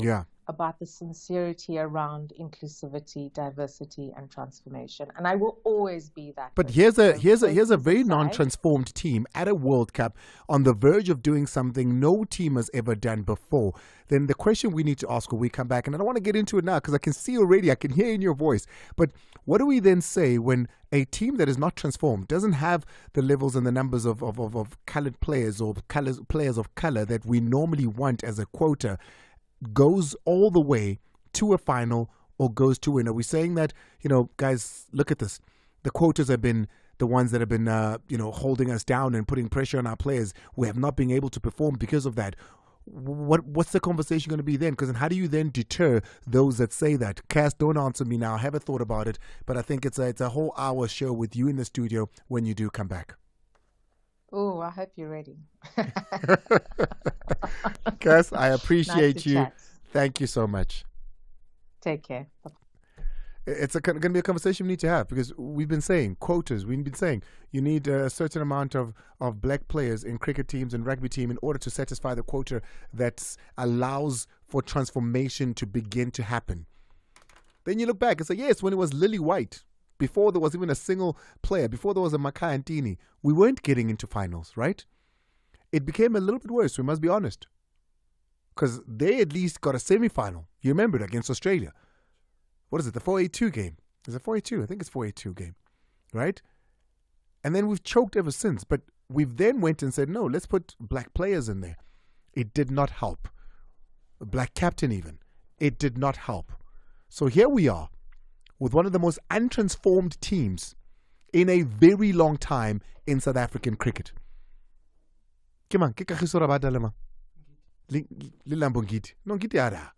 about the sincerity around inclusivity, diversity, and transformation, and I will always be that. But here's a very non-transformed team at a World Cup on the verge of doing something no team has ever done before. Then the question we need to ask when we come back, and I don't want to get into it now because I can see already, I can hear in your voice, but what do we then say when a team that is not transformed, doesn't have the levels and the numbers of colored players or players of color that we normally want as a quota, goes all the way to a final or goes to win? Are we saying that, you know, guys, look at this, the quotas have been the ones that have been holding us down and putting pressure on our players? We have not been able to perform because of that. What's the conversation going to be then? Because how do you then deter those that say that? Cass, don't answer me now. I haven't thought about it, but I think it's a whole hour show with you in the studio when you do come back. Oh, I hope you're ready. Cass, I appreciate you. Chat. Thank you so much. Take care. It's going to be a conversation we need to have, because we've been saying quotas. We've been saying you need a certain amount of black players in cricket teams and rugby team in order to satisfy the quota that allows for transformation to begin to happen. Then you look back and say, yes, when it was Lily White, before there was even a single player, before there was a Makai Antini, we weren't getting into finals, right? It became a little bit worse, we must be honest. because they at least got a semi-final. You remember it against Australia. What is it, the 482 game? Is it 482? I think it's 482 game, right? And then we've choked ever since. But we've then went and said, no, let's put black players in there. It did not help. A black captain even. It did not help. So here we are with one of the most untransformed teams in a very long time in South African cricket. Come on, ke kagiso ra badala ma. Lilambo Ngidi. No, Ngidi ara.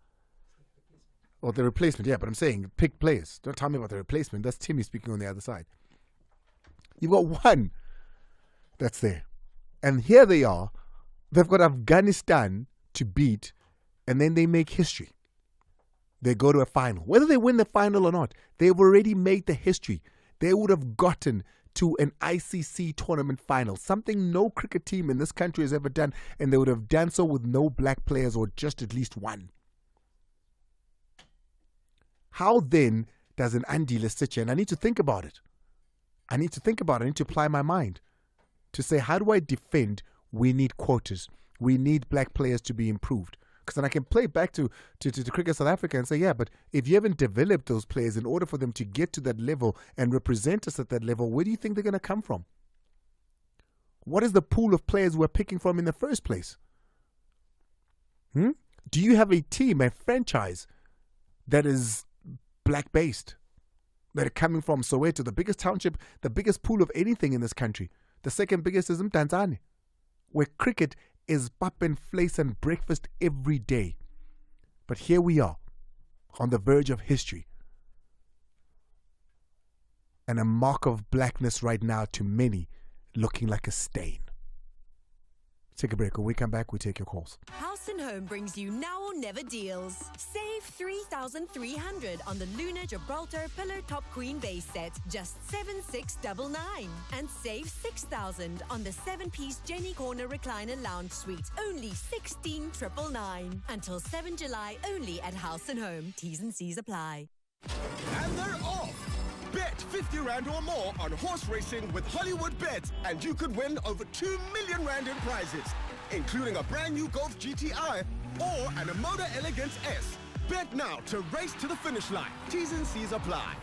Or the replacement, yeah, but I'm saying pick players. Don't tell me about the replacement. That's Timmy speaking on the other side. You've got one that's there. And here they are. They've got Afghanistan to beat, and then they make history. They go to a final. Whether they win the final or not, they've already made the history. They would have gotten to an ICC tournament final, something no cricket team in this country has ever done, and they would have done so with no black players or just at least one. How then does an Andile sit here? And I need to think about it. I need to apply my mind to say, how do I defend? We need quotas. We need black players to be improved. Because then I can play back to Cricket South Africa and say, yeah, but if you haven't developed those players in order for them to get to that level and represent us at that level, where do you think they're going to come from? What is the pool of players we're picking from in the first place? Do you have a team, a franchise that is black-based, that are coming from Soweto, the biggest township, the biggest pool of anything in this country? The second biggest is Mtanzane, where cricket is pap and fleece and breakfast every day. But here we are, on the verge of history. And a mark of blackness right now to many, looking like a stain. Take a break. When we come back, we take your calls. House and Home brings you now or never deals. Save $3,300 on the Luna Gibraltar Pillow Top Queen base set, just $7,699, and save $6,000 on the 7-piece Jenny Corner Recliner Lounge Suite, only $16,999. Until 7 July, only at House and Home. T's and C's apply. And they're off. Bet 50 Rand or more on horse racing with Hollywood Bets, and you could win over 2 million Rand in prizes, including a brand new Golf GTI or an Amoda Elegance S. Bet now to race to the finish line. T's and C's apply.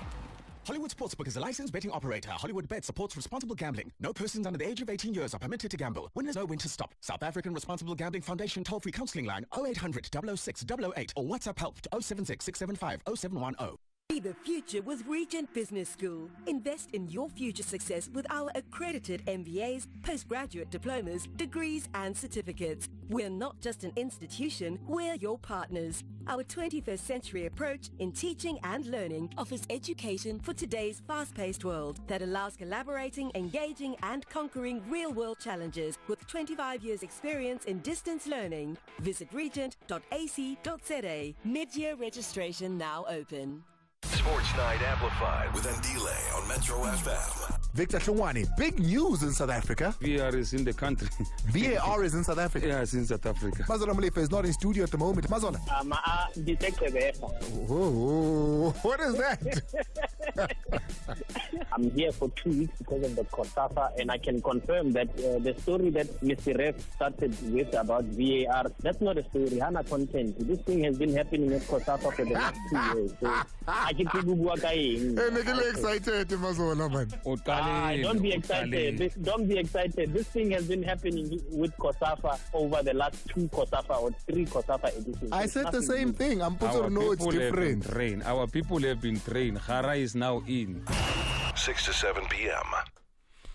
Hollywood Sportsbook is a licensed betting operator. Hollywood Bet supports responsible gambling. No persons under the age of 18 years are permitted to gamble. Winners know when to stop. South African Responsible Gambling Foundation toll-free counseling line 0800 006 008 or WhatsApp help to 076 675 0710. Be the future with Regent Business School. Invest in your future success with our accredited MBAs, postgraduate diplomas, degrees and certificates. We're not just an institution, we're your partners. Our 21st century approach in teaching and learning offers education for today's fast-paced world that allows collaborating, engaging and conquering real-world challenges with 25 years experience in distance learning. Visit regent.ac.za. Mid-year registration now open. Sports Night Amplified with Andile on Metro FM. Victor Tlongwane, big news in South Africa. VAR is in the country. VAR is in South Africa? Yes, in South Africa. Mazola Molefe is not in studio at the moment. Mazola. Oh, what is that? I'm here for 2 weeks because of the COSAFA, and I can confirm that the story that Mr. Ref started with about VAR, that's not a story. Hana content. This thing has been happening at COSAFA for the last 2 years. So I keep excited, Mazola, man. Don't be excited. Don't be excited. This thing has been happening with COSAFA over the last 2 COSAFA or 3 COSAFA editions. I said the same thing. I'm supposed to know it's different. Our people have been trained. Hara is now in. 6 to 7 p.m.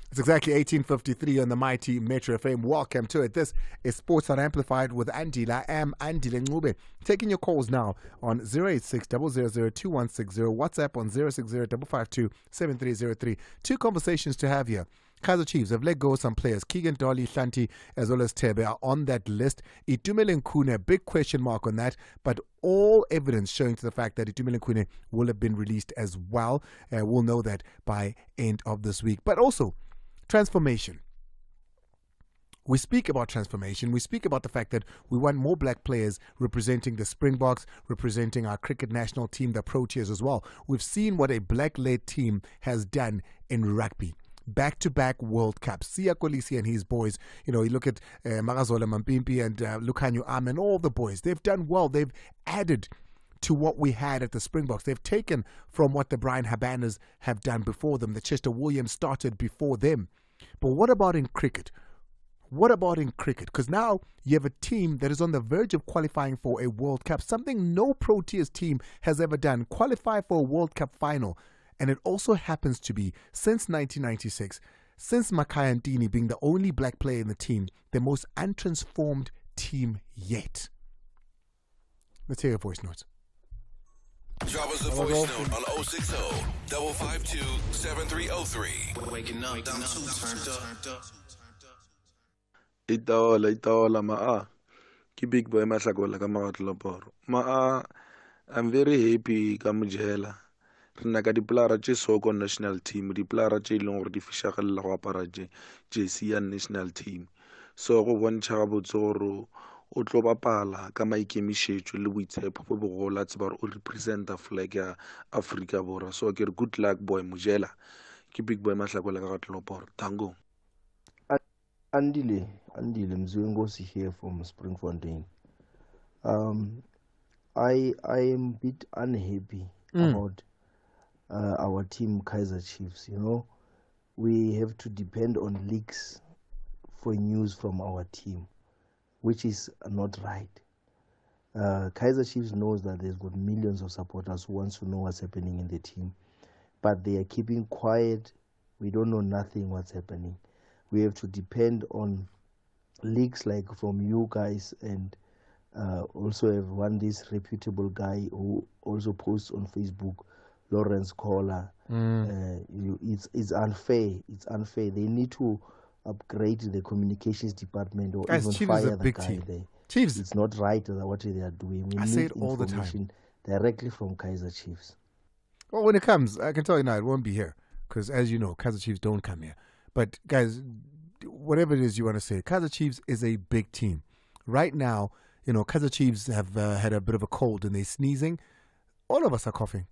It's exactly 18:53 on the mighty Metro FM. Welcome to it. This is Sports Amplified with Andile. I am Andile Ngube. Taking your calls now on 086 000 2160. WhatsApp on 060 552 7303. 2 conversations to have here. Kaizer Chiefs have let go of some players. Keegan Dolly, Shanti, as well as Tebe are on that list. Itumeleng Khune, big question mark on that, but all evidence showing to the fact that Itumeleng Khune will have been released as well. We'll know that by end of this week. But also, transformation. We speak about transformation. We speak about the fact that we want more black players representing the Springboks, representing our cricket national team, the Proteas as well. We've seen what a black-led team has done in rugby. back-to-back World Cups. Siya Kolisi and his boys, you look at Magazola Mampimpi and Lukhanyo Am and all the boys. They've done well. They've added to what we had at the Springboks. They've taken from what the Brian Habanas have done before them. The Chester Williams started before them. But what about in cricket? Because now you have a team that is on the verge of qualifying for a World Cup, something no Proteas team has ever done, qualify for a World Cup final. And it also happens to be, since 1996, since Makhaya Ntini being the only black player in the team, the most untransformed team yet. Let's hear your voice notes. Drop us a voice note on 060 552 7303. Waking up, down turned up. Itaola maa. Ki big boy mahlakola ka Maa, I'm very happy ka Mujela. Rena ka diplara tše soko national team, diplara tše ileng gore di fišagalla go apara jersey ya national team. So go bontšha gabotse gore o tlo bapala ka maikemišetšo le boitshepo bo bogolo a tseba gore o represent the flag ya Africa Borwa. So ke re good luck boy Mujela. Ke big boy mahlakola ka Tloporo. Tango. Andile Mzwengosi here from Springfontein. I am a bit unhappy about our team Kaizer Chiefs. We have to depend on leaks for news from our team, which is not right. Kaizer Chiefs knows that there's got millions of supporters who wants to know what's happening in the team, but they are keeping quiet. We don't know nothing what's happening. We have to depend on leaks like from you guys, and also have this reputable guy who also posts on Facebook, Lawrence Kohler. It's unfair. It's unfair. They need to upgrade the communications department or even fire the guy there. Chiefs. It's not right what they are doing. We say need it all the time. Directly from Kaizer Chiefs. Well, when it comes, I can tell you now, it won't be here. Because as you know, Kaizer Chiefs don't come here. But guys, whatever it is you want to say, Kaizer Chiefs is a big team. Right now, Kaizer Chiefs have had a bit of a cold and they're sneezing. All of us are coughing.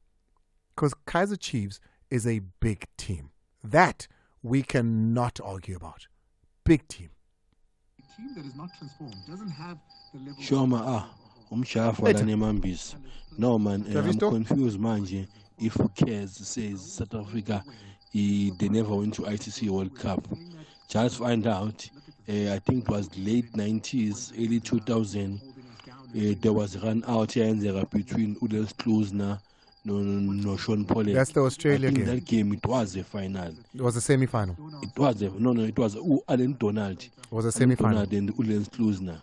Because Kaizer Chiefs is a big team. That we cannot argue about. Big team. A team that is not transformed doesn't have the level. Shoma Mambis. No man, I'm confused manje. If who cares says South Africa they never went to ITC World Cup. Just find out, I think it was late 90s, early 2000, there was a run out here and there between Udels Kluzna, no Sean Pollock. That's the Australia game. That game, it was a final. It was a semi-final. It was Alan Donald. It was a semi-final. Donald and Udels Kluzna.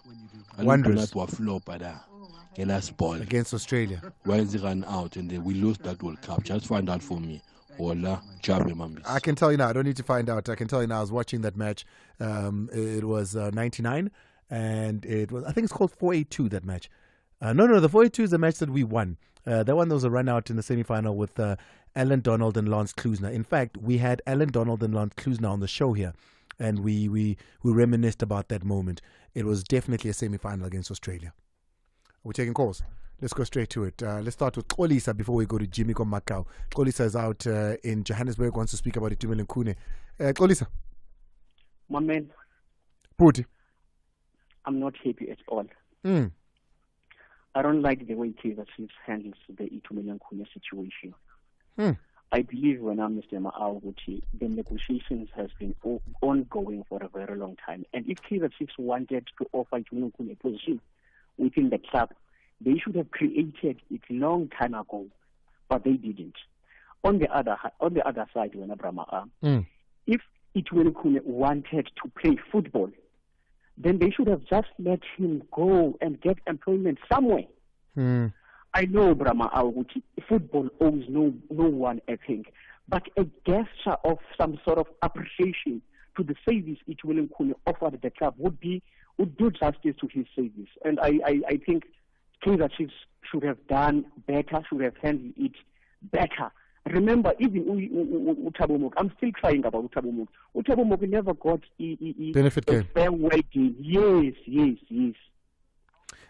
Alan Donald was flop the last ball. Against Australia. Once they ran out and we lost that World Cup. Just find out for me. I can tell you now. I don't need to find out. I can tell you now. I was watching that match. It was 99, and it was. I think it's called 482. That match. No, the 482 is the match that we won. That one, there was a run out in the semi-final with Alan Donald and Lance Kluzner. In fact, we had Alan Donald and Lance Kluzner on the show here, and we reminisced about that moment. It was definitely a semi-final against Australia. We're taking calls. Let's go straight to it. Let's start with Kolisa before we go to Jimmy Macau. Kolisa is out in Johannesburg, wants to speak about it. Itumeleng Khune. Kolisa. My man. Puti. I'm not happy at all. I don't like the way Kaizer Chiefs handles the Itumeleng Khune situation. I believe when I'm Mr. Ma'aguti, the negotiations has been ongoing for a very long time. And if Kaizer Chiefs wanted to offer Itumeleng Khune a position within the club, they should have created it long time ago, but they didn't. On the other side, when Abraham, if Itumeleng Khune wanted to play football, then they should have just let him go and get employment somewhere. I know Brahma Awuti, football owes no one a thing, but a gesture of some sort of appreciation to the service Itumeleng Khune offered the club would do justice to his service. And I think Kaizer Chiefs should have done better, should have handled it better. Remember, even Thabo Moki, I'm still crying about Thabo Moki. Thabo Moki never got benefit a fair wage. Yes.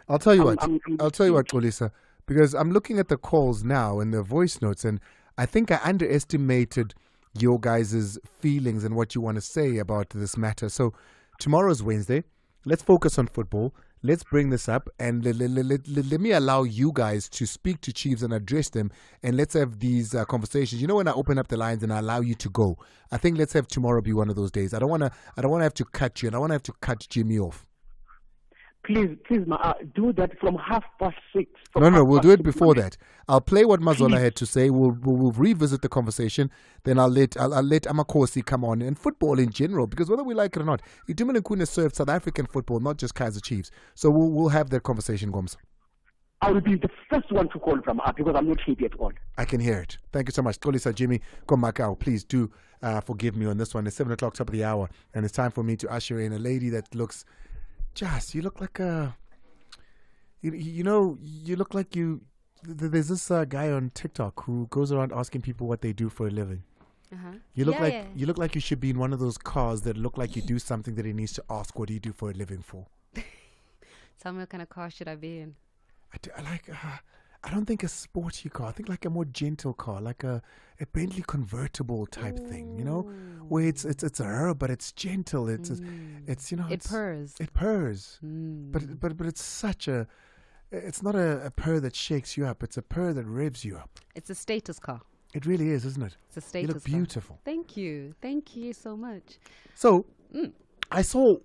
I'll tell you what, Kolisa, because I'm looking at the calls now and the voice notes, and I think I underestimated your guys' feelings and what you want to say about this matter. So tomorrow's Wednesday. Let's focus on football. Let's bring this up and let me allow you guys to speak to Chiefs and address them, and let's have these conversations. You know, when I open up the lines and I allow you to go, I think let's have tomorrow be one of those days. I don't want to have to cut you, and I want to have to cut Jimmy off. Please, do that from 6:30. No, we'll do it before that. I'll play what Mazola had to say. We'll revisit the conversation. Then I'll let Amakosi come on, and football in general, because whether we like it or not, Itumeleng Khune served South African football, not just Kaizer Chiefs. So we'll have that conversation, Gomes. I will be the first one to call from because I'm not happy at all. I can hear it. Thank you so much. Kolisa Jimmy Komakau, please do forgive me on this one. It's 7 o'clock, top of the hour, and it's time for me to usher in a lady that looks... Just, you look like you look like you... There's this guy on TikTok who goes around asking people what they do for a living. You look you look like you should be in one of those cars that look like you do something that he needs to ask, what do you do for a living for? Tell me what kind of car should I be in? I don't think a sporty car. I think like a more gentle car, like a Bentley convertible type thing, you know, where it's a her, but it's gentle. It's you know, it purrs. It purrs. But it's such a... It's not a purr that shakes you up. It's a purr that revs you up. It's a status car. It really is, isn't it? It's a status You look beautiful. car. Thank you. Thank you so much. So, I saw,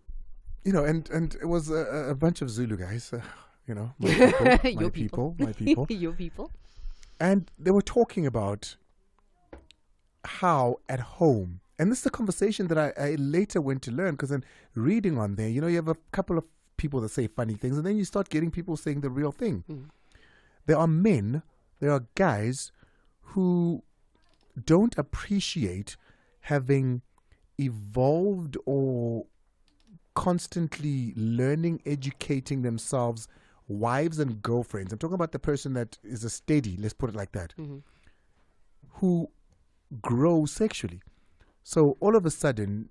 you know, and it was a bunch of Zulu guys, you know, my people. Your people. And they were talking about how at home, and this is a conversation that I later went to learn, because then reading on there, you know, you have a couple of people that say funny things, and then you start getting people saying the real thing. There are guys who don't appreciate having evolved or constantly learning, educating themselves, wives and girlfriends. I'm talking about the person that is a steady, let's put it like that, who grow sexually. So all of a sudden,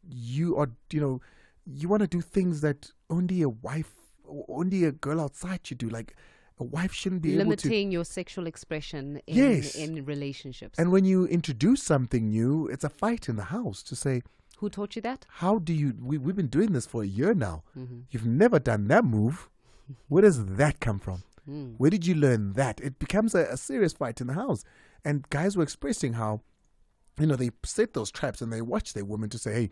you are, you know, you want to do things that only a wife, only a girl outside should do. Like, a wife shouldn't be able to... Limiting your sexual expression in relationships. And when you introduce something new, it's a fight in the house to say... Who taught you that? How do you... We've been doing this for a year now. You've never done that move. Where does that come from? Where did you learn that? It becomes a serious fight in the house. And guys were expressing how, you know, they set those traps and they watch their women to say, hey,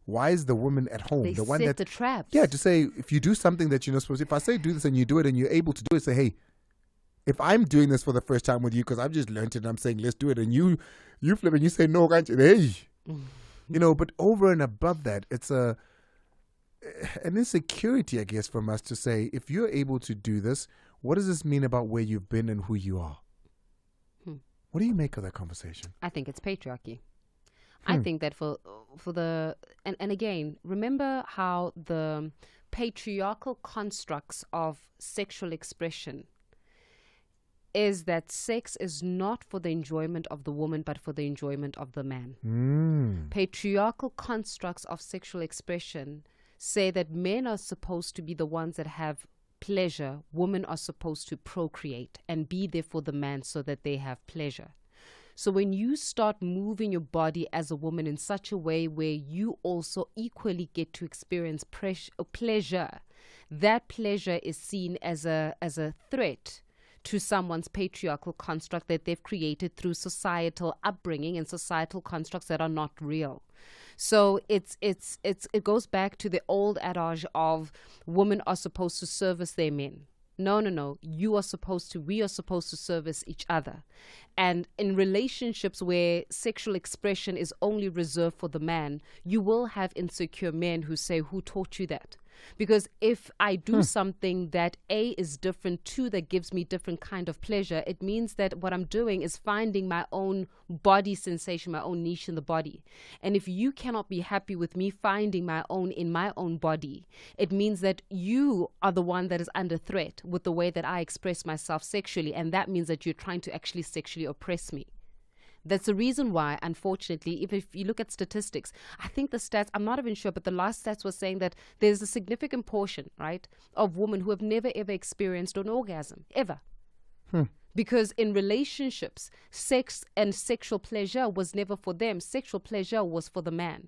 why is the woman at home? They the one set that the traps. Yeah, to say, if you do something that you're not supposed to, if I say do this and you do it and you're able to do it, say, hey, if I'm doing this for the first time with you because I've just learned it and I'm saying, let's do it, and you flip and you say, no, can't you? Hey. You know, but over and above that, it's an insecurity, I guess, from us to say, if you're able to do this, what does this mean about where you've been and who you are? What do you make of that conversation? I think it's patriarchy. I think that for the and again, remember how the patriarchal constructs of sexual expression is that sex is not for the enjoyment of the woman but for the enjoyment of the man. Patriarchal constructs of sexual expression say that men are supposed to be the ones that have pleasure, women are supposed to procreate and be there for the man so that they have pleasure. So when you start moving your body as a woman in such a way where you also equally get to experience pleasure, that pleasure is seen as a threat to someone's patriarchal construct that they've created through societal upbringing and societal constructs that are not real. So it goes back to the old adage of women are supposed to service their men. No. We are supposed to service each other. And in relationships where sexual expression is only reserved for the man, you will have insecure men who say, who taught you that? Because if I do something that A is different, two that gives me different kind of pleasure, it means that what I'm doing is finding my own body sensation, my own niche in the body. And if you cannot be happy with me finding my own in my own body, it means that you are the one that is under threat with the way that I express myself sexually. And that means that you're trying to actually sexually oppress me. That's the reason why, unfortunately, if you look at statistics, I think the stats, I'm not even sure, but the last stats was saying that there's a significant portion, right, of women who have never, ever experienced an orgasm, ever. Because in relationships, sex and sexual pleasure was never for them. Sexual pleasure was for the man.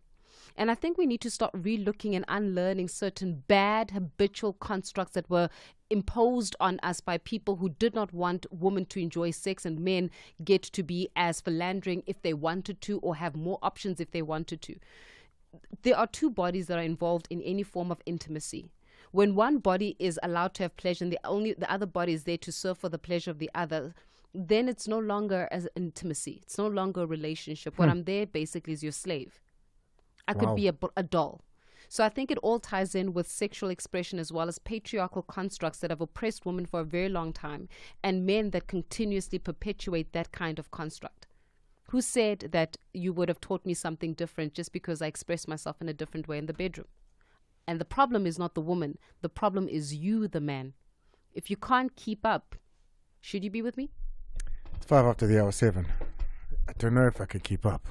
And I think we need to start re-looking and unlearning certain bad habitual constructs that were imposed on us by people who did not want women to enjoy sex and men get to be as philandering if they wanted to, or have more options if they wanted to. There are two bodies that are involved in any form of intimacy. When one body is allowed to have pleasure and the other body is there to serve for the pleasure of the other, then it's no longer as intimacy. It's no longer a relationship. What I'm there basically is your slave. I could be a doll. So I think it all ties in with sexual expression as well as patriarchal constructs that have oppressed women for a very long time, and men that continuously perpetuate that kind of construct. Who said that you would have taught me something different just because I express myself in a different way in the bedroom? And the problem is not the woman. The problem is you, the man. If you can't keep up, should you be with me? It's 7:05. I don't know if I could keep up.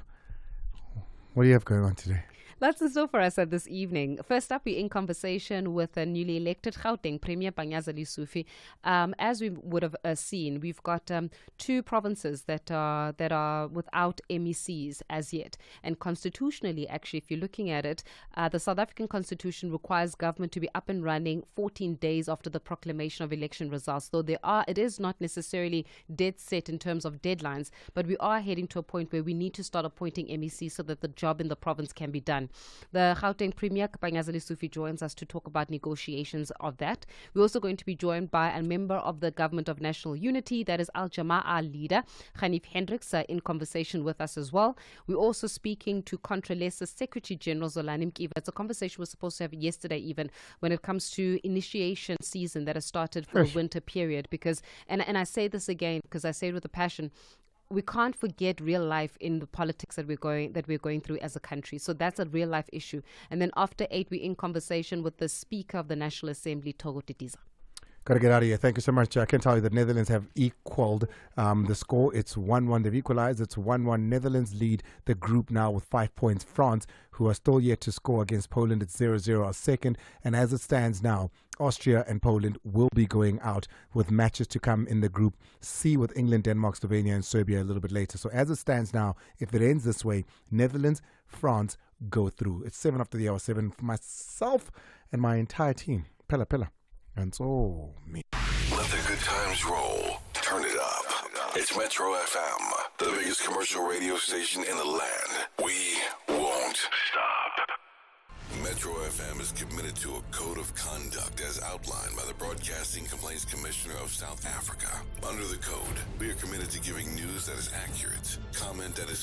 What do you have going on today? That's the show for us this evening. First up, we're in conversation with a newly elected Gauteng Premier Panyaza Lesufi. As we would have seen, we've got two provinces that are without MECs as yet. And constitutionally, actually, if you're looking at it, the South African Constitution requires government to be up and running 14 days after the proclamation of election results. Though it is not necessarily dead set in terms of deadlines, but we are heading to a point where we need to start appointing MECs so that the job in the province can be done. The Gauteng Premier Panyaza Lesufi joins us to talk about negotiations of that. We're also going to be joined by a member of the Government of National Unity, that is Al Jama'a leader, Hanif Hendricks, in conversation with us as well. We're also speaking to Contralesa Secretary General Zolani Mkiva. It's a conversation we're supposed to have yesterday even, when it comes to initiation season that has started for the winter period. Because, and I say this again because I say it with a passion, we can't forget real life in the politics that we're going through as a country. So that's a real life issue. And then after 8, we're in conversation with the Speaker of the National Assembly, Togo Titiza. Got to get out of here. Thank you so much. I can tell you the Netherlands have equaled the score. It's 1-1. They've equalized. It's 1-1. Netherlands lead the group now with 5 points. France, who are still yet to score against Poland, it's 0-0, are second. And as it stands now, Austria and Poland will be going out with matches to come in the group C with England, Denmark, Slovenia, and Serbia a little bit later. So as it stands now, if it ends this way, Netherlands, France go through. It's 7:07 for myself and my entire team. Pella. And so me. Let the good times roll. Turn it up. It's Metro FM, the biggest commercial radio station in the land. We won't stop. Metro FM is committed to a code of conduct as outlined by the Broadcasting Complaints Commissioner of South Africa. Under the code, we are committed to giving news that is accurate, comment that is